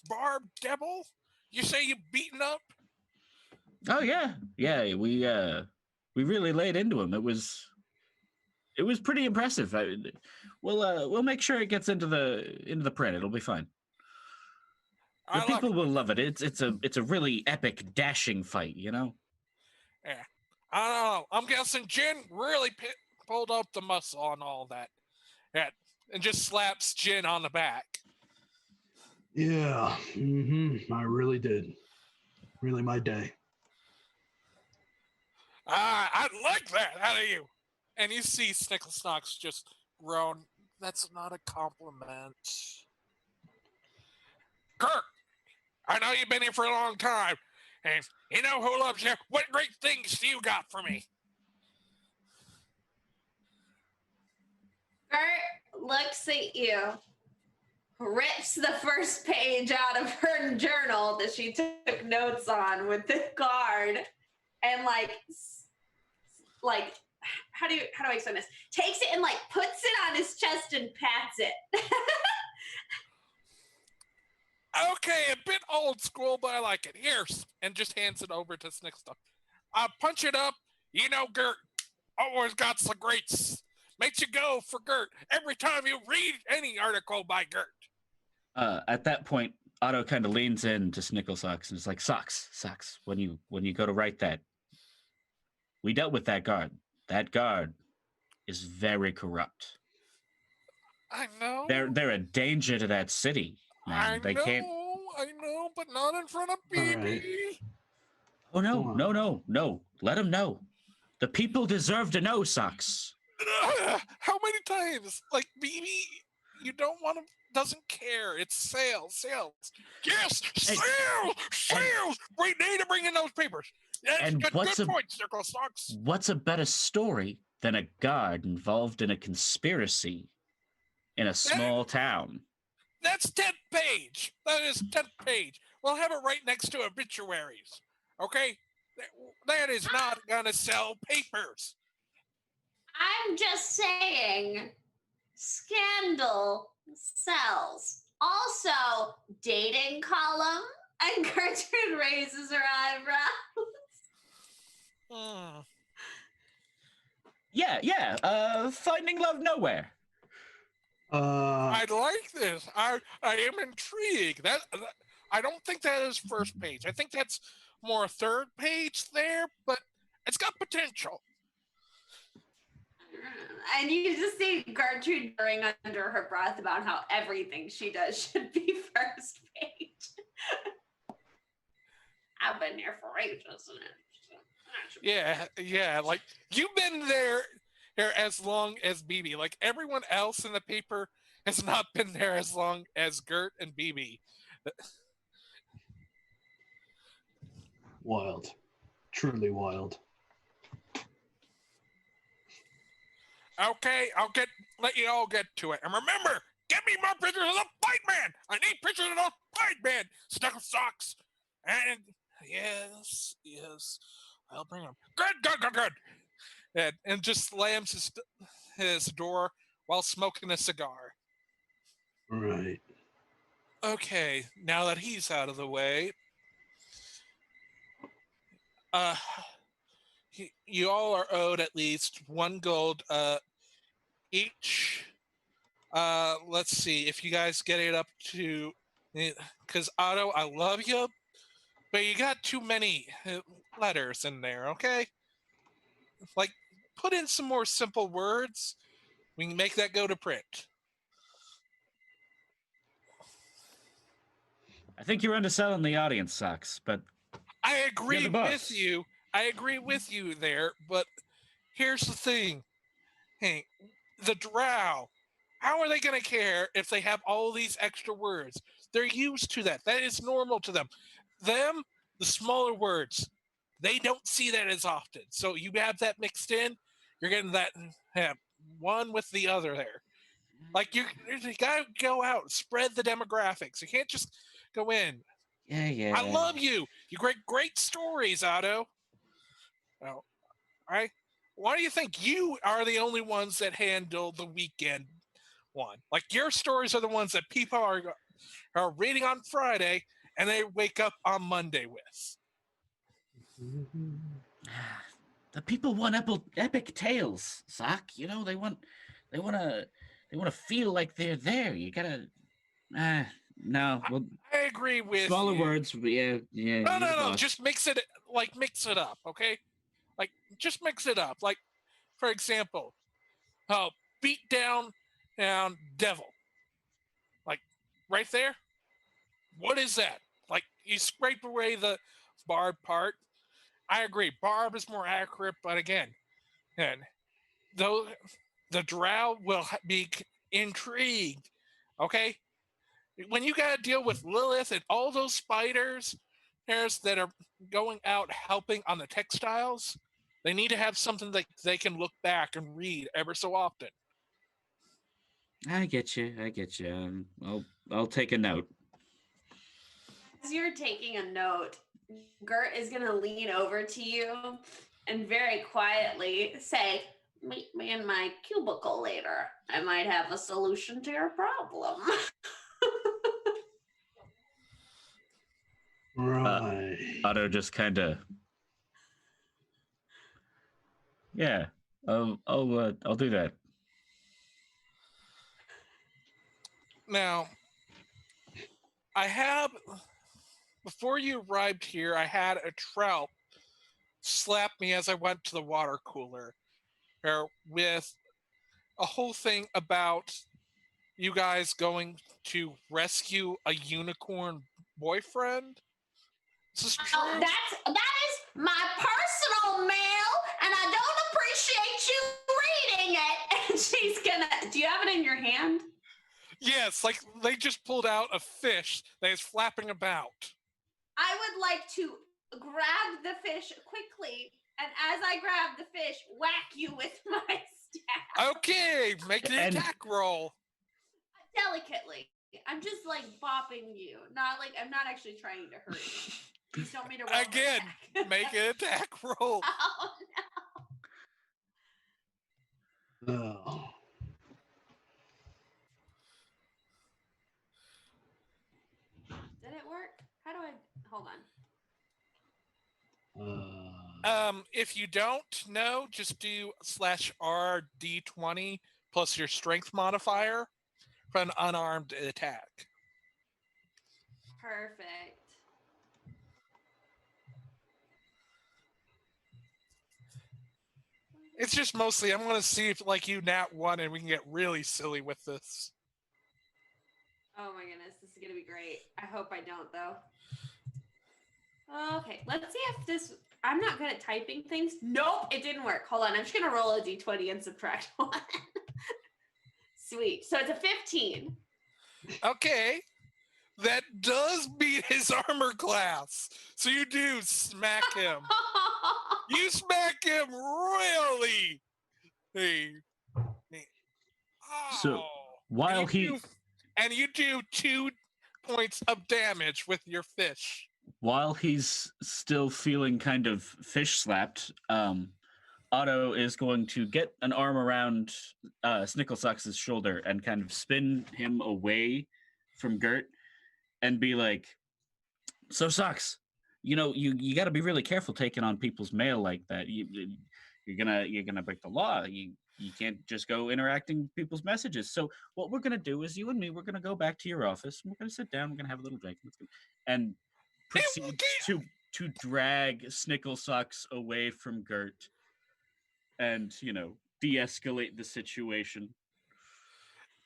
barbed devil? You say you beaten up? Oh yeah. We really laid into him. It was pretty impressive. We'll make sure it gets into the print. It'll be fine. The people will love it. It's a really epic, dashing fight, Yeah. I don't know. I'm guessing Jin really pulled up the muscle on all that. Yeah. And just slaps Jin on the back. Yeah. I really did. Really my day. I like that out of you. And you see Snicklesnocks just groan. That's not a compliment. Kirk, I know you've been here for a long time. And you know who loves you. What great things do you got for me? Gert looks at you, rips the first page out of her journal that she took notes on with the guard, and like how do I explain this? Takes it and like puts it on his chest and pats it. Okay, a bit old school, but I like it. Here, and just hands it over to Snickstuff. Punch it up. You know, Gert always got the greats. Makes you go for Gert every time you read any article by Gert. At that point, Otto kind of leans in to Snicklesocks and is like, Socks, when you go to write that, we dealt with that guard. That guard is very corrupt. I know. They're a danger to that city, man. They can't. I know, but not in front of BB. Right. Oh no. Let them know. The people deserve to know, Socks. How many times? Like BB, you don't want to. Doesn't care. It's sales. Yes, sales. We need to bring in those papers. That's good point, Circle Socks. What's a better story than a guard involved in a conspiracy in a small town? That's 10th page. That is 10th page. We'll have it right next to obituaries. Okay? That is not going to sell papers. I'm just saying, scandal sells. Also, dating column. And Gertrude raises her eyebrows. Yeah. Finding Love Nowhere. I like this. I am intrigued. That I don't think that is first page. I think that's more third page there, but it's got potential. And you just see Gertrude during under her breath about how everything she does should be first page. I've been here for ages, isn't it? Yeah. Like you've been there as long as BB. Like everyone else in the paper has not been there as long as Gert and BB. Wild. Truly wild. Okay, let you all get to it. And remember, get me more pictures of the Fight Man. I need pictures of the Fight Man. Snuckle Socks. And yes. I'll bring them. Good. And just slams his door while smoking a cigar. Right. Okay, now that he's out of the way, you all are owed at least 1 gold each. Let's see if you guys get it up to, because Otto, I love you, but you got too many letters in there. Okay, like put in some more simple words. We can make that go to print. I think you're underselling the audience, Socks, but I agree you're the boss. with you. I agree with you there, but here's the thing. Hey, the drow, how are they going to care if they have all these extra words? They're used to that. That is normal to them. The smaller words, they don't see that as often. So you have that mixed in, you're getting that one with the other there. Like you got to go out, spread the demographics. You can't just go in. Yeah. I love you. You great stories, Otto. Well, all right. Why do you think you are the only ones that handle the weekend one? Like your stories are the ones that people are reading on Friday and they wake up on Monday with. The people want epic tales, Sock. You know, they want to feel like they're there. You gotta. No. Well, I agree with smaller you. words. Yeah. No. Just mix it up, okay? Like just mix it up. Like, for example, beat down devil. Like right there. What is that? Like you scrape away the barred part. I agree. Barb is more accurate, but again, and though the drow will be intrigued. Okay, when you got to deal with Lilith and all those spiders that are going out helping on the textiles, they need to have something that they can look back and read ever so often. I get you. I get you. I'll take a note. As you're taking a note, Gert is going to lean over to you and very quietly say, "Meet me in my cubicle later. I might have a solution to your problem." Right. Otto just kind of, yeah. I'll do that. Now, before you arrived here, I had a trout slap me as I went to the water cooler with a whole thing about you guys going to rescue a unicorn boyfriend. Is this true? That is my personal mail, and I don't appreciate you reading it. And she's gonna. Do you have it in your hand? Yes, like they just pulled out a fish that is flapping about. I would like to grab the fish quickly, and as I grab the fish, whack you with my staff. Okay, make the attack roll. Delicately. I'm just like bopping you. Not like I'm not actually trying to hurt you. Please don't mean to roll Again, attack. make an attack roll. Oh no. Oh. Did it work? How do I hold on? If you don't know, just do /RD20 plus your strength modifier for an unarmed attack. Perfect. It's just mostly, I'm going to see if, like, you nat 1 and we can get really silly with this. Oh my goodness, this is going to be great. I hope I don't, though. Okay, let's see if this... I'm not good at typing things. Nope, it didn't work. Hold on, I'm just going to roll a d20 and subtract 1. Sweet. So it's a 15. Okay. That does beat his armor class. So you do smack him. You smack him royally. Hey. So, Oh. while And you do 2 points of damage with your fish. While he's still feeling kind of fish slapped, Otto is going to get an arm around Snicklesucks's shoulder and kind of spin him away from Gert and be like, "So Sucks, you know, you got to be really careful taking on people's mail like that. You're gonna break the law. You can't just go interacting with people's messages. So what we're gonna do is you and me, we're gonna go back to your office and we're gonna sit down. We're gonna have a little drink. And proceed to drag Snicklesucks away from Gert and, you know, de-escalate the situation.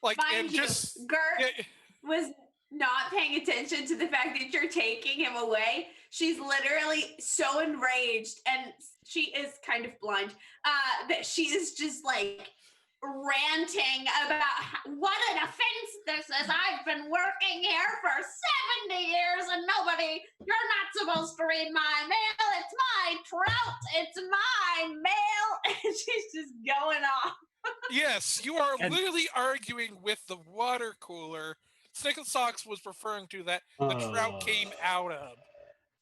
Like, Mind you, Gert was not paying attention to the fact that you're taking him away. She's literally so enraged, and she is kind of blind, that she is just like ranting about what an offense this is. I've been working here for 70 years and you're not supposed to read my mail. It's my trout. It's my mail. And she's just going off. Yes, you are literally arguing with the water cooler Snicklesocks was referring to that the trout came out of.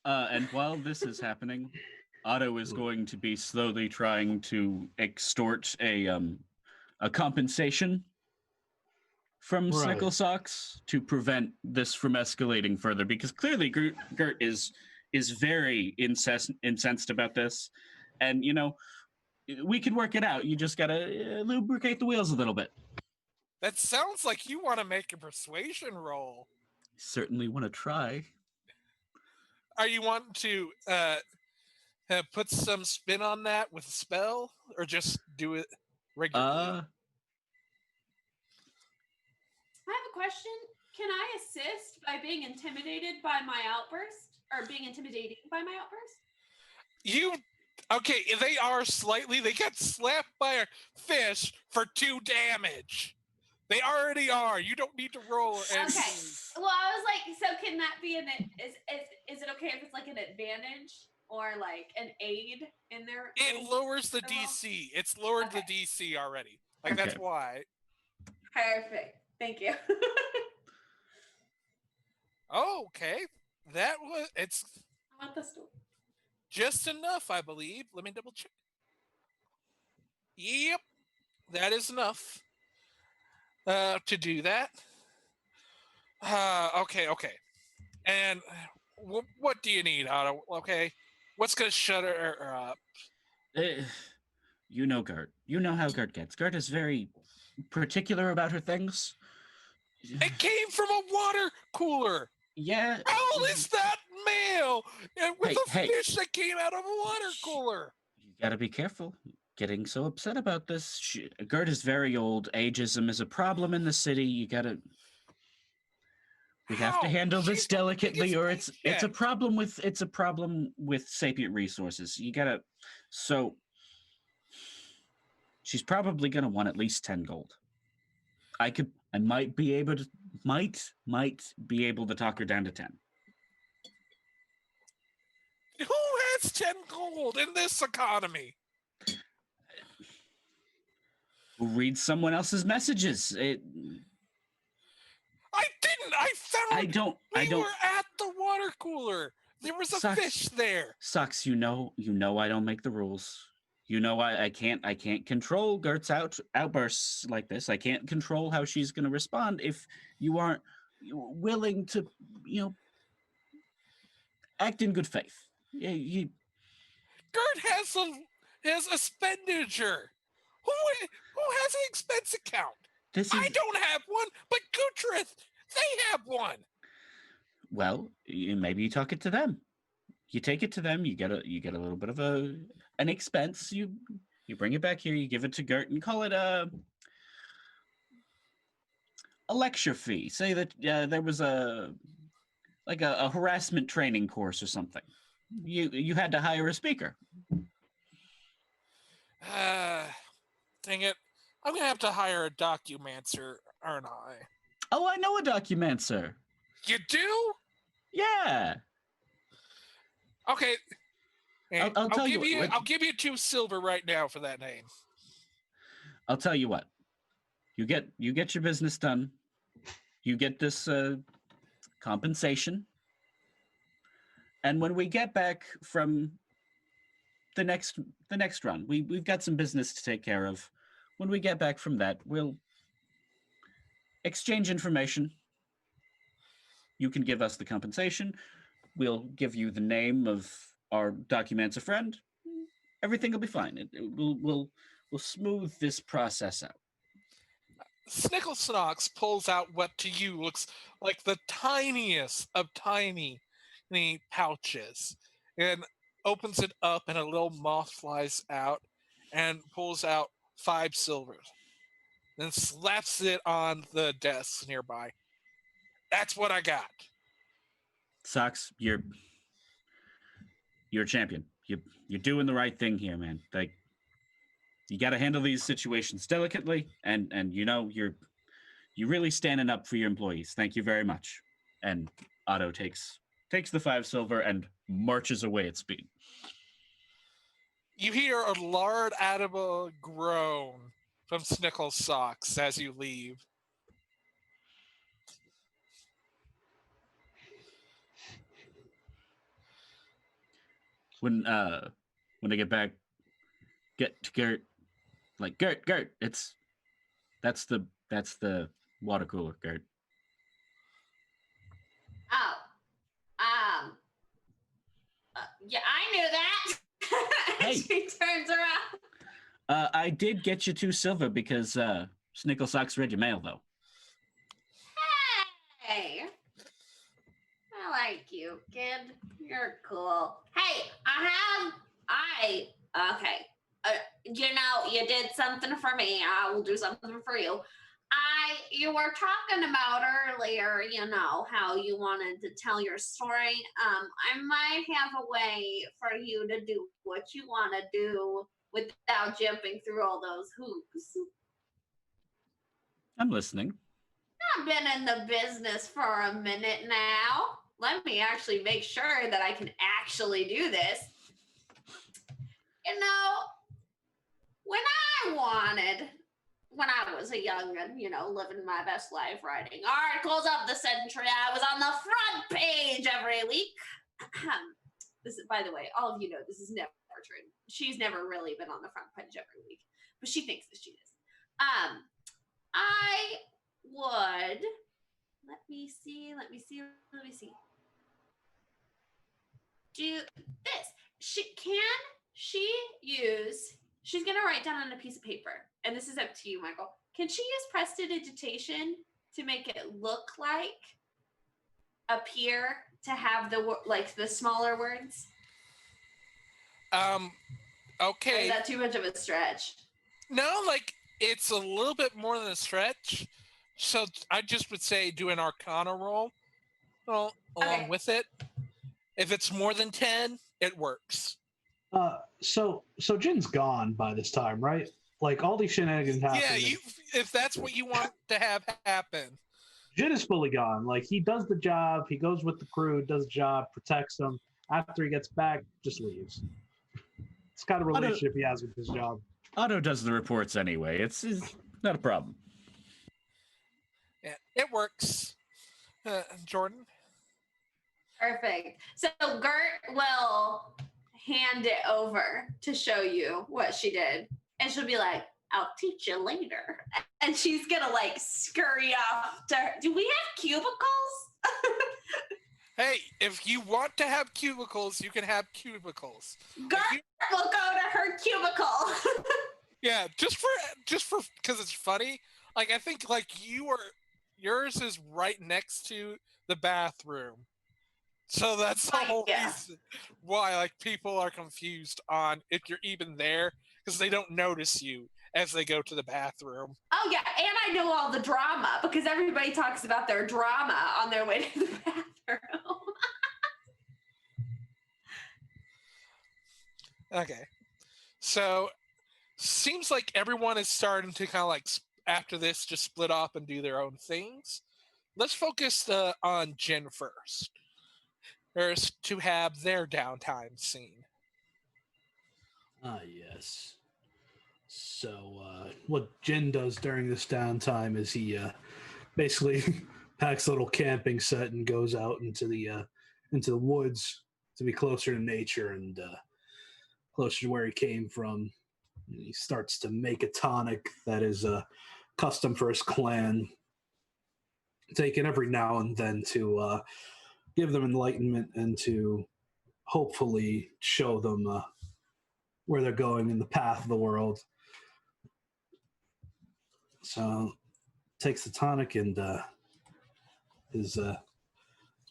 And while this is happening, Otto is going to be slowly trying to extort a compensation from Snicklesocks to prevent this from escalating further, because clearly Gert is very incensed about this, and you know, we can work it out. You just gotta lubricate the wheels a little bit. That sounds like you want to make a persuasion roll. Certainly want to try. Are you wanting to put some spin on that with a spell, or just do it regularly? I have a question. Can I assist by being intimidated by my outburst? Or being intimidating by my outburst? Okay, they are slightly. They get slapped by a fish for 2 damage. They already are. You don't need to roll anything. Okay. Well, I was like, so can that be is it okay if it's like an advantage or like an aid in there? It lowers the DC. It's lowered the DC already. Like, that's why. Perfect. Thank you. Okay. That was. It's I want the story. just enough, I believe. Let me double check. Yep. That is enough to do that. Okay. And what do you need, Otto? Okay. What's going to shut her up? You know Gert. You know how Gert gets. Gert is very particular about her things. It came from a water cooler. Yeah. How is that mail? And with a Hey. fish that came out of a water cooler. You gotta be careful. Getting so upset about this. Gert is very old. Ageism is a problem in the city. We have to handle this delicately, or it's a problem with sapient resources. You gotta. So she's probably gonna want at least 10 gold. I might be able to talk her down to 10. Who has 10 gold in this economy? Who reads someone else's messages? I didn't. I found. We were at the water cooler. There was a fish there. Sucks. You know. I don't make the rules. You know, I can't control Gert's outbursts like this. I can't control how she's going to respond if you aren't willing to, act in good faith. Gert has a expenditure. Who has an expense account? I don't have one, but Gutrith, they have one. Well, maybe you talk it to them. You take it to them. You get a little bit of an expense. You bring it back here. You give it to Gert and call it a lecture fee. Say that there was a harassment training course or something. You had to hire a speaker. Dang it! I'm gonna have to hire a documancer, aren't I? Oh, I know a documancer. You do? Yeah. Okay. I'll tell you. I'll give you 2 silver right now for that name. I'll tell you what. You get your business done. You get this compensation. And when we get back from the next run, we've got some business to take care of. When we get back from that, we'll exchange information. You can give us the compensation. We'll give you the name of our documancer friend. Everything will be fine. We'll smooth this process out. Snickle pulls out what to you looks like the tiniest of tiny pouches and opens it up, and a little moth flies out and pulls out 5 silvers. Then slaps it on the desk nearby. That's what I got. Sox, you're a champion. You're doing the right thing here, man. Like, you got to handle these situations delicately, and you're really standing up for your employees. Thank you very much. And Otto takes the 5 silver and marches away at speed. You hear a loud, audible groan from Snickle's socks as you leave. When I get back, get to Gert. Like, Gert, that's the water cooler, Gert. Oh, yeah, I knew that. Hey. She turns around. I did get you 2 silver because Snickle Socks read your mail, though. Hey, I like you, kid. You're cool. Hey, okay. You did something for me. I will do something for you. I you were talking about earlier, how you wanted to tell your story. I might have a way for you to do what you want to do without jumping through all those hoops. I'm listening. I've been in the business for a minute now. Let me actually make sure that I can actually do this. When I was a young'un, living my best life, writing articles of the century, I was on the front page every week. This is, by the way, all of you know this is never true. She's never really been on the front page every week, but she thinks that she is. I would. Let me see. Do this. She's gonna write down on a piece of paper, and this is up to you, Michael. Can she use prestidigitation to make it look like appear to have the smaller words? Okay. Or is that too much of a stretch? No, it's a little bit more than a stretch. So I just would say do an Arcana roll along with it. If it's more than 10, it works. So Jin's gone by this time, right? Like all these shenanigans happen. Yeah, if that's what you want to have happen. Jin is fully gone. Like he does the job, he goes with the crew, does the job, protects them. After he gets back, just leaves. It's kind of relationship he has with his job. Otto does the reports anyway. It's not a problem. Yeah, it works. Jordan? Perfect. So Gert will hand it over to show you what she did. And she'll be like, I'll teach you later. And she's going to scurry off to her. Do we have cubicles? Hey, if you want to have cubicles, you can have cubicles. Gert will go to her cubicle. Yeah, just for because it's funny. I think yours is right next to the bathroom. So that's the whole reason why people are confused on if you're even there, because they don't notice you as they go to the bathroom. Oh yeah, and I know all the drama because everybody talks about their drama on their way to the bathroom. Okay. So seems like everyone is starting to after this just split off and do their own things. Let's focus on Jin first. To have their downtime scene. Yes. So what Jin does during this downtime is he basically packs a little camping set and goes out into the woods to be closer to nature and closer to where he came from. He starts to make a tonic that is custom for his clan, taken every now and then to give them enlightenment and to hopefully show them where they're going in the path of the world. So takes the tonic and his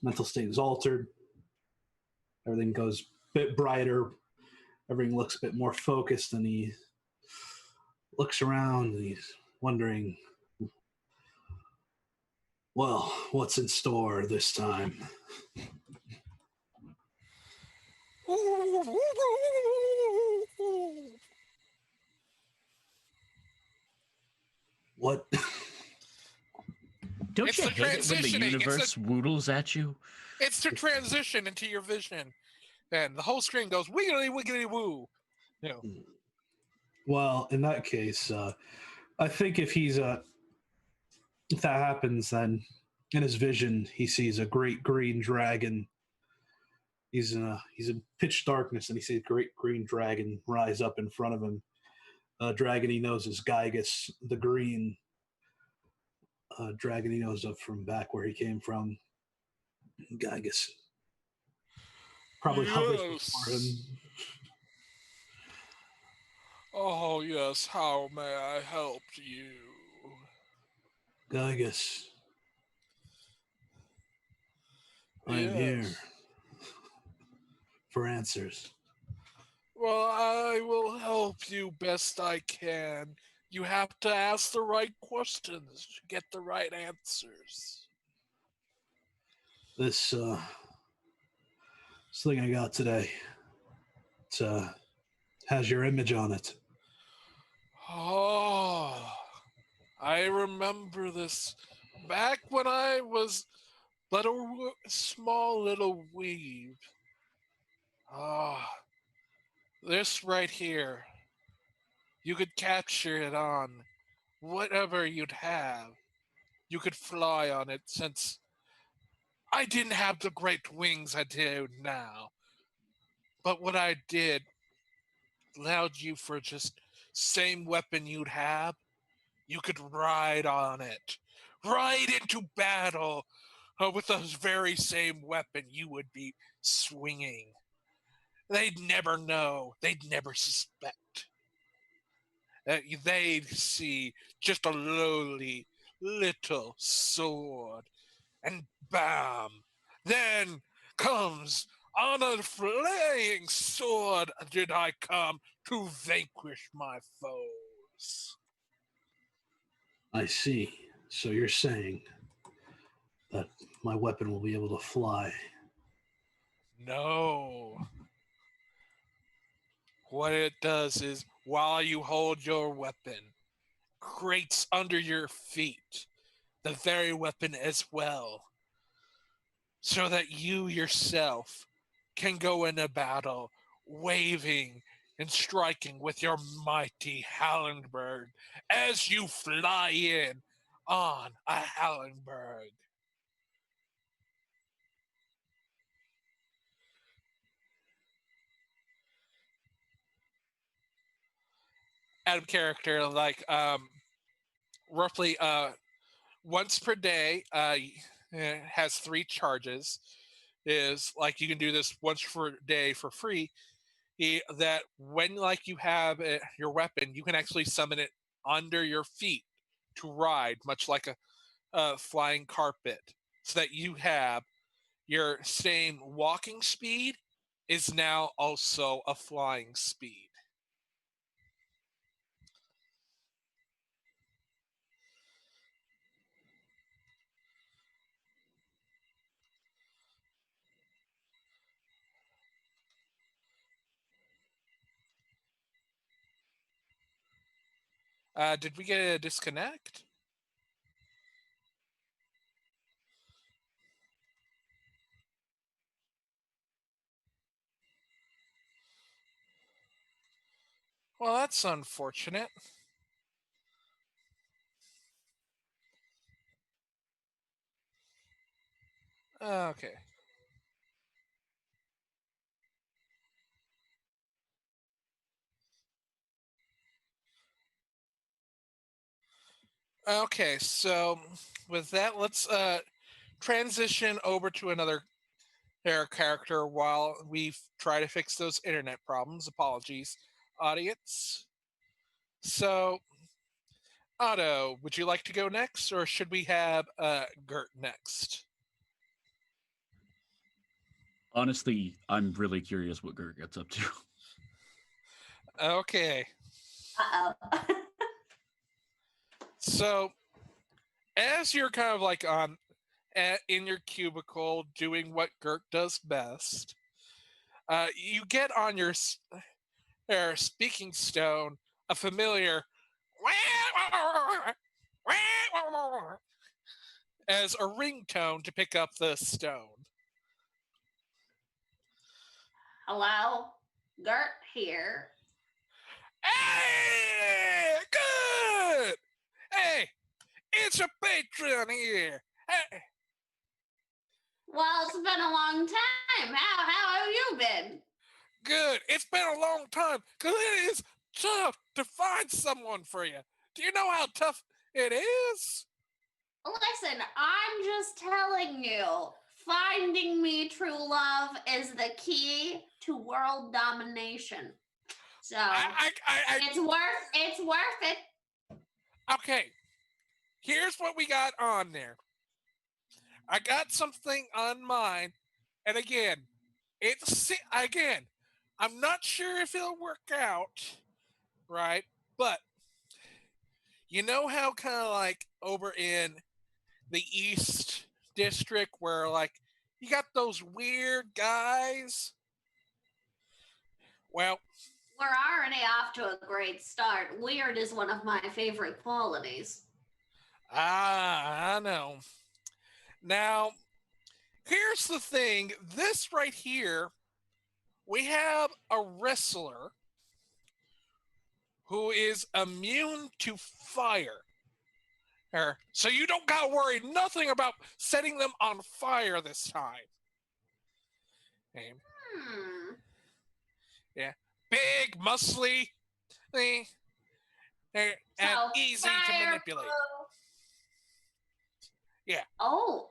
mental state is altered. Everything goes a bit brighter. Everything looks a bit more focused, and he looks around and he's wondering, well, what's in store this time? What? Don't you hate it when the universe woodles at you? It's to transition into your vision. And the whole screen goes wiggly, wiggly, woo. Well, in that case, I think if that happens, then in his vision, he sees a great green dragon. He's in pitch darkness, and he sees a great green dragon rise up in front of him. A dragon he knows is Gygus the Green. Dragon he knows of from back where he came from. Gygus probably hovers before him. Oh yes, how may I help you? Gygus, I am here for answers. Well, I will help you best I can. You have to ask the right questions to get the right answers. This thing I got today, it has your image on it. Oh, I remember this back when I was but a small little weeb. Ah, this right here. You could capture it on whatever you'd have. You could fly on it since I didn't have the great wings I do now. But what I did allowed you for just same weapon you'd have, you could ride on it. Ride into battle with the very same weapon you would be swinging. They'd never know. They'd never suspect. They'd see just a lowly little sword, and bam! Then comes on a flaying sword did I come to vanquish my foes. I see. So you're saying that my weapon will be able to fly. No. What it does is, while you hold your weapon, creates under your feet the very weapon as well, so that you yourself can go into battle waving and striking with your mighty Hallenberg as you fly in on a Hallenberg. Out of character, like roughly once per day, it has 3 charges. Is like you can do this once per day for free. That when like you have your weapon, you can actually summon it under your feet to ride, much like a flying carpet, so that you have your same walking speed is now also a flying speed. Did we get a disconnect? Well, that's unfortunate. Okay. Okay, so with that, let's transition over to another character while we try to fix those internet problems. Apologies, audience. So, Otto, would you like to go next, or should we have Gert next? Honestly, I'm really curious what Gert gets up to. Okay, Uh-oh. so as you're kind of like on in your cubicle doing what Gert does best, you get on your speaking stone a familiar as a ringtone to pick up the stone. Hello? Gert here. Hey, good. Hey, it's a patron here. Hey, Well, it's been a long time. How have you been? good. It's been a long time because it is tough to find someone for you. Do you know how tough it is? Listen, I'm just telling you, finding me true love is the key to world domination. So it's worth it. Okay, here's what we got on there. I got something on mine, and again, I'm not sure if it'll work out, right? But You know how kind of like over in the East District where like you got those weird guys? Well, We're already off to a great start. Weird is one of my favorite qualities. I know. Now, here's the thing. This right here, we have a wrestler who is immune to fire. So you don't got to worry nothing about setting them on fire this time. Okay. Hmm. Yeah. Big, muscly, eh, and So, easy to fire manipulate. flow. Yeah. Oh.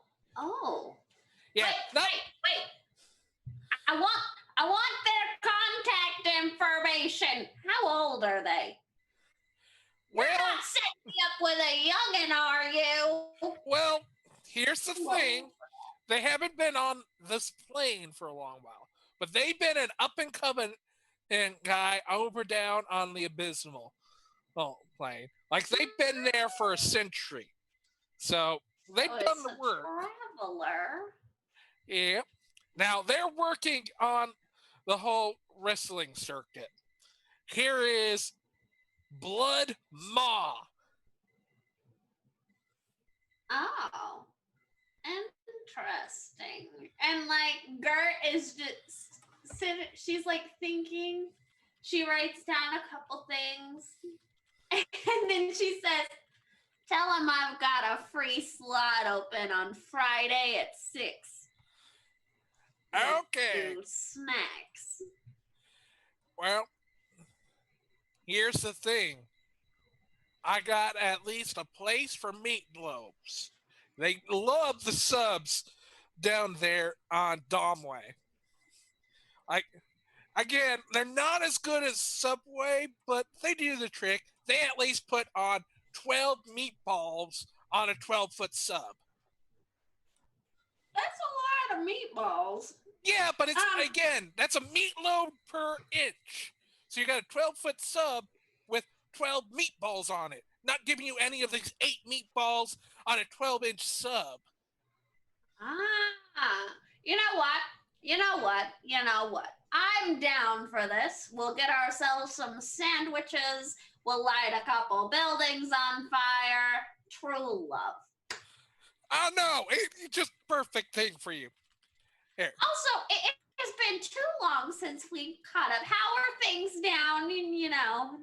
Yeah. Wait. I want their contact information. How old are they? Well, You're not setting me up with a youngin', are you? well, here's the thing. They haven't been on this plane for a long while, but they've been an up and coming guy over down on the abysmal plane. Like they've been there for a century, so they've Oh, done it's the a work. traveler. Yeah. Now they're working on the whole wrestling circuit. Here is Blood Maw. Oh, interesting. And like Gert is just she's like thinking. She writes down a couple things, and then she says, "Tell him I've got a free slot open on Friday at 6. Okay. Do snacks." Well, here's the thing. I got at least a place for meatloaves. They love the subs down there on Domway. Like, again, they're not as good as Subway, but they do the trick. They at least put on 12 meatballs on a 12-foot sub. That's a lot of meatballs. Yeah, but it's, again, that's a meatloaf per inch. So you got a 12-foot sub with 12 meatballs on it, not giving you any of these 8 meatballs on a 12-inch sub. You know what? I'm down for this. We'll get ourselves some sandwiches. We'll light a couple buildings on fire. True love. Oh, no, it's just perfect thing for you. Here. Also, it has been too long since we caught up. How are things down in,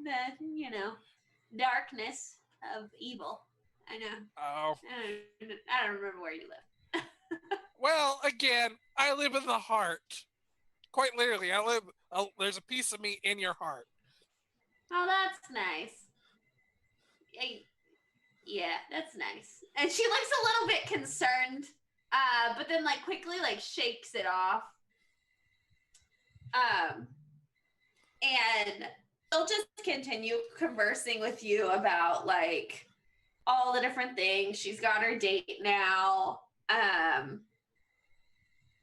the darkness of evil? I know. Oh. I don't remember where you live. Well, again, I live in the heart. Quite literally, there's a piece of me in your heart. Oh, that's nice. Yeah, that's nice. And she looks a little bit concerned, but then quickly shakes it off. And they'll just continue conversing with you about all the different things. She's got her date now.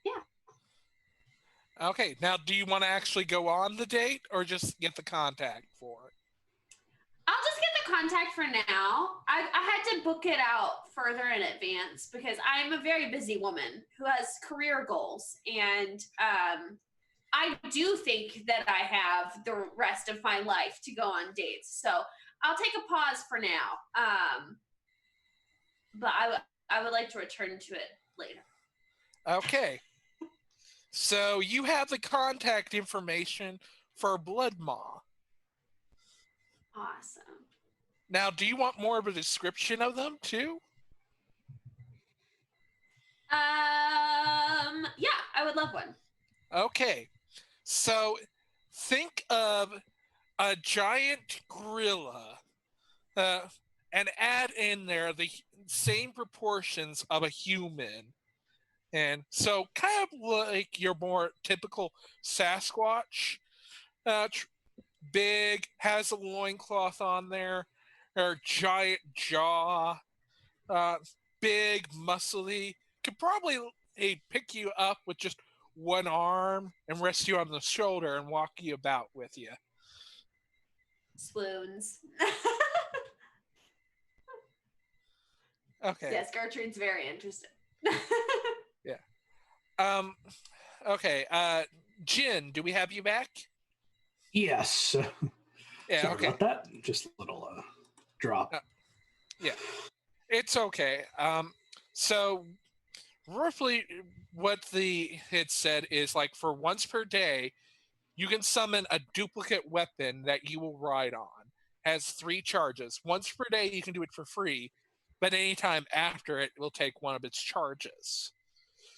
Yeah. Okay, now do you want to actually go on the date or just get the contact for it? I'll just get the contact for now. I had to book it out further in advance because I'm a very busy woman who has career goals. And I do think that I have the rest of my life to go on dates. So I'll take a pause for now. But I would like to return to it later. Okay. So you have the contact information for Blood Maw. Awesome. Now, do you want more of a description of them too? Yeah, I would love one. Okay. So think of a giant gorilla and add in there the same proportions of a human. And so kind of like your more typical Sasquatch, big, has a loincloth on there, her giant jaw, big, muscly, could probably pick you up with just one arm and rest you on the shoulder and walk you about with you. Swoons. Okay. Yes, Gertrude's very interested. Okay. Jin, do we have you back? Yes. Yeah. Sorry Okay. about that. Just a little drop. Yeah. It's okay. So roughly what it said is like for once per day, you can summon a duplicate weapon that you will ride on. Has 3 charges. Once per day, you can do it for free, but anytime after it will take one of its charges.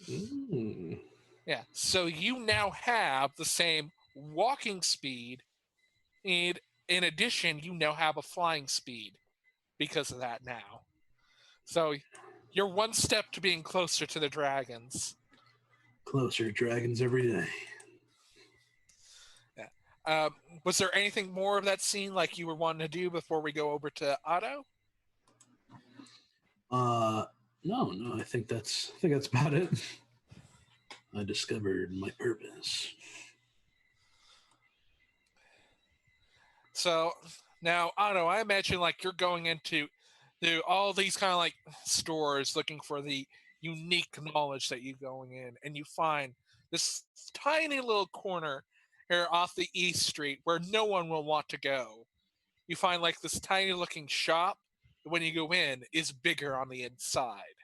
Mm. Yeah. So you now have the same walking speed, and in addition, you now have a flying speed because of that now. So you're one step to being closer to the dragons. Closer to dragons every day. Yeah. Was there anything more of that scene like you were wanting to do before we go over to Otto? No, I think that's about it. I discovered my purpose. So now, Otto, I imagine like you're going into all these kind of like stores looking for the unique knowledge that you're going in, and you find this tiny little corner here off the East Street where no one will want to go. You find like this tiny looking shop. When you go in, is bigger on the inside.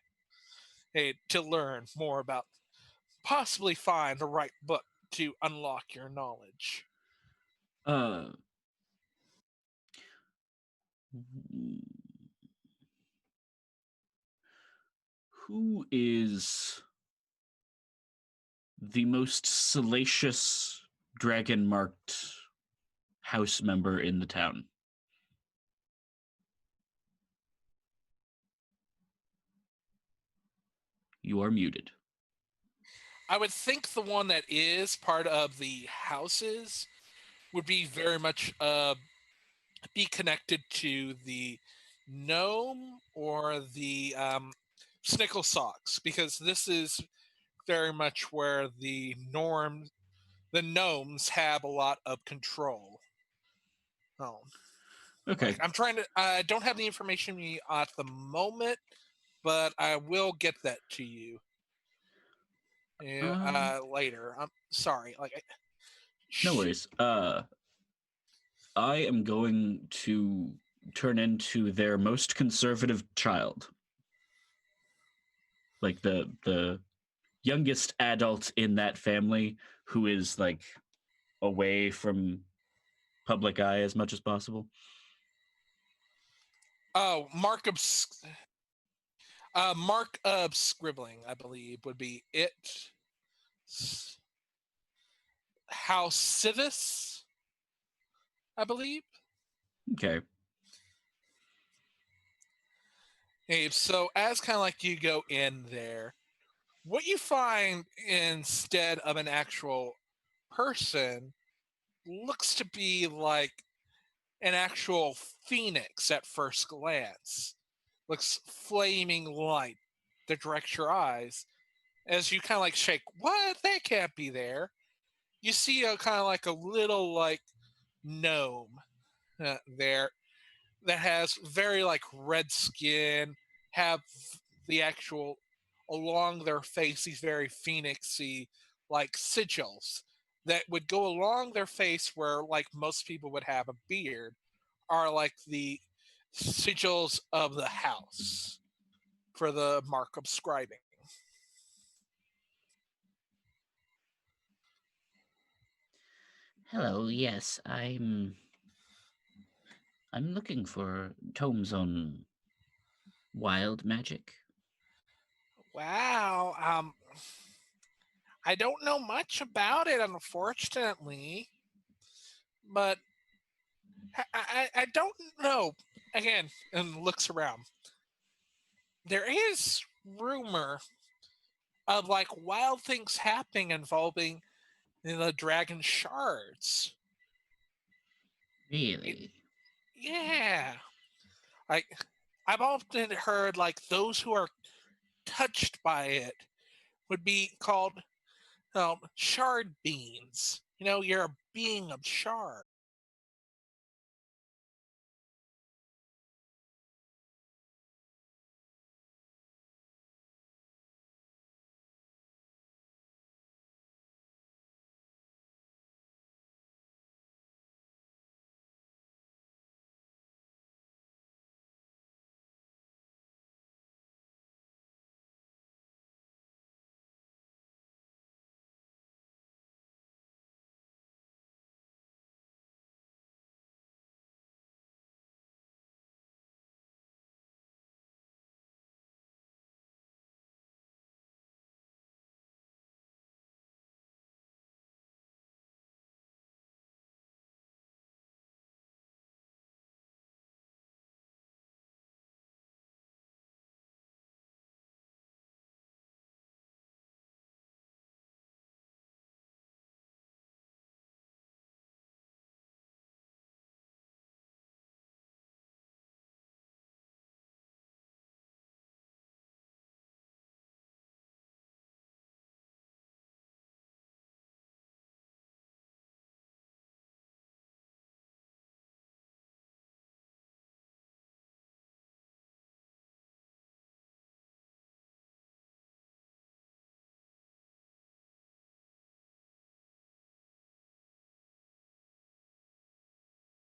Hey, to learn more about, possibly find the right book to unlock your knowledge. Uh, who is the most salacious dragon marked house member in the town? You are muted. I would think the one that is part of the houses would be very much be connected to the gnome or the snickle socks, because this is very much where the gnomes have a lot of control. Oh, Okay. like I'm trying to. I don't have the information at the moment, but I will get that to you later. I'm sorry. No worries. I am going to turn into their most conservative child. Like the youngest adult in that family who is like away from public eye as much as possible. Oh, mark of scribbling, I believe, would be it. House Civis, I believe. Okay. Hey, so as kind of like you go in there, what you find instead of an actual person looks to be like an actual phoenix at first glance. Looks flaming light that directs your eyes as you kind of like shake. What? That can't be there. You see a kind of like a little like gnome there that has very like red skin, have the actual along their face these very phoenixy like sigils that would go along their face where like most people would have a beard, are like the sigils of the house for the mark of scribing. Hello, yes, I'm looking for tomes on wild magic. Wow. I don't know much about it, unfortunately, but I don't know. Again, and looks around. There is rumor of like wild things happening involving the dragon shards. It, Really? yeah, like I've often heard like those who are touched by it would be called shard beings. You know, you're a being of shard.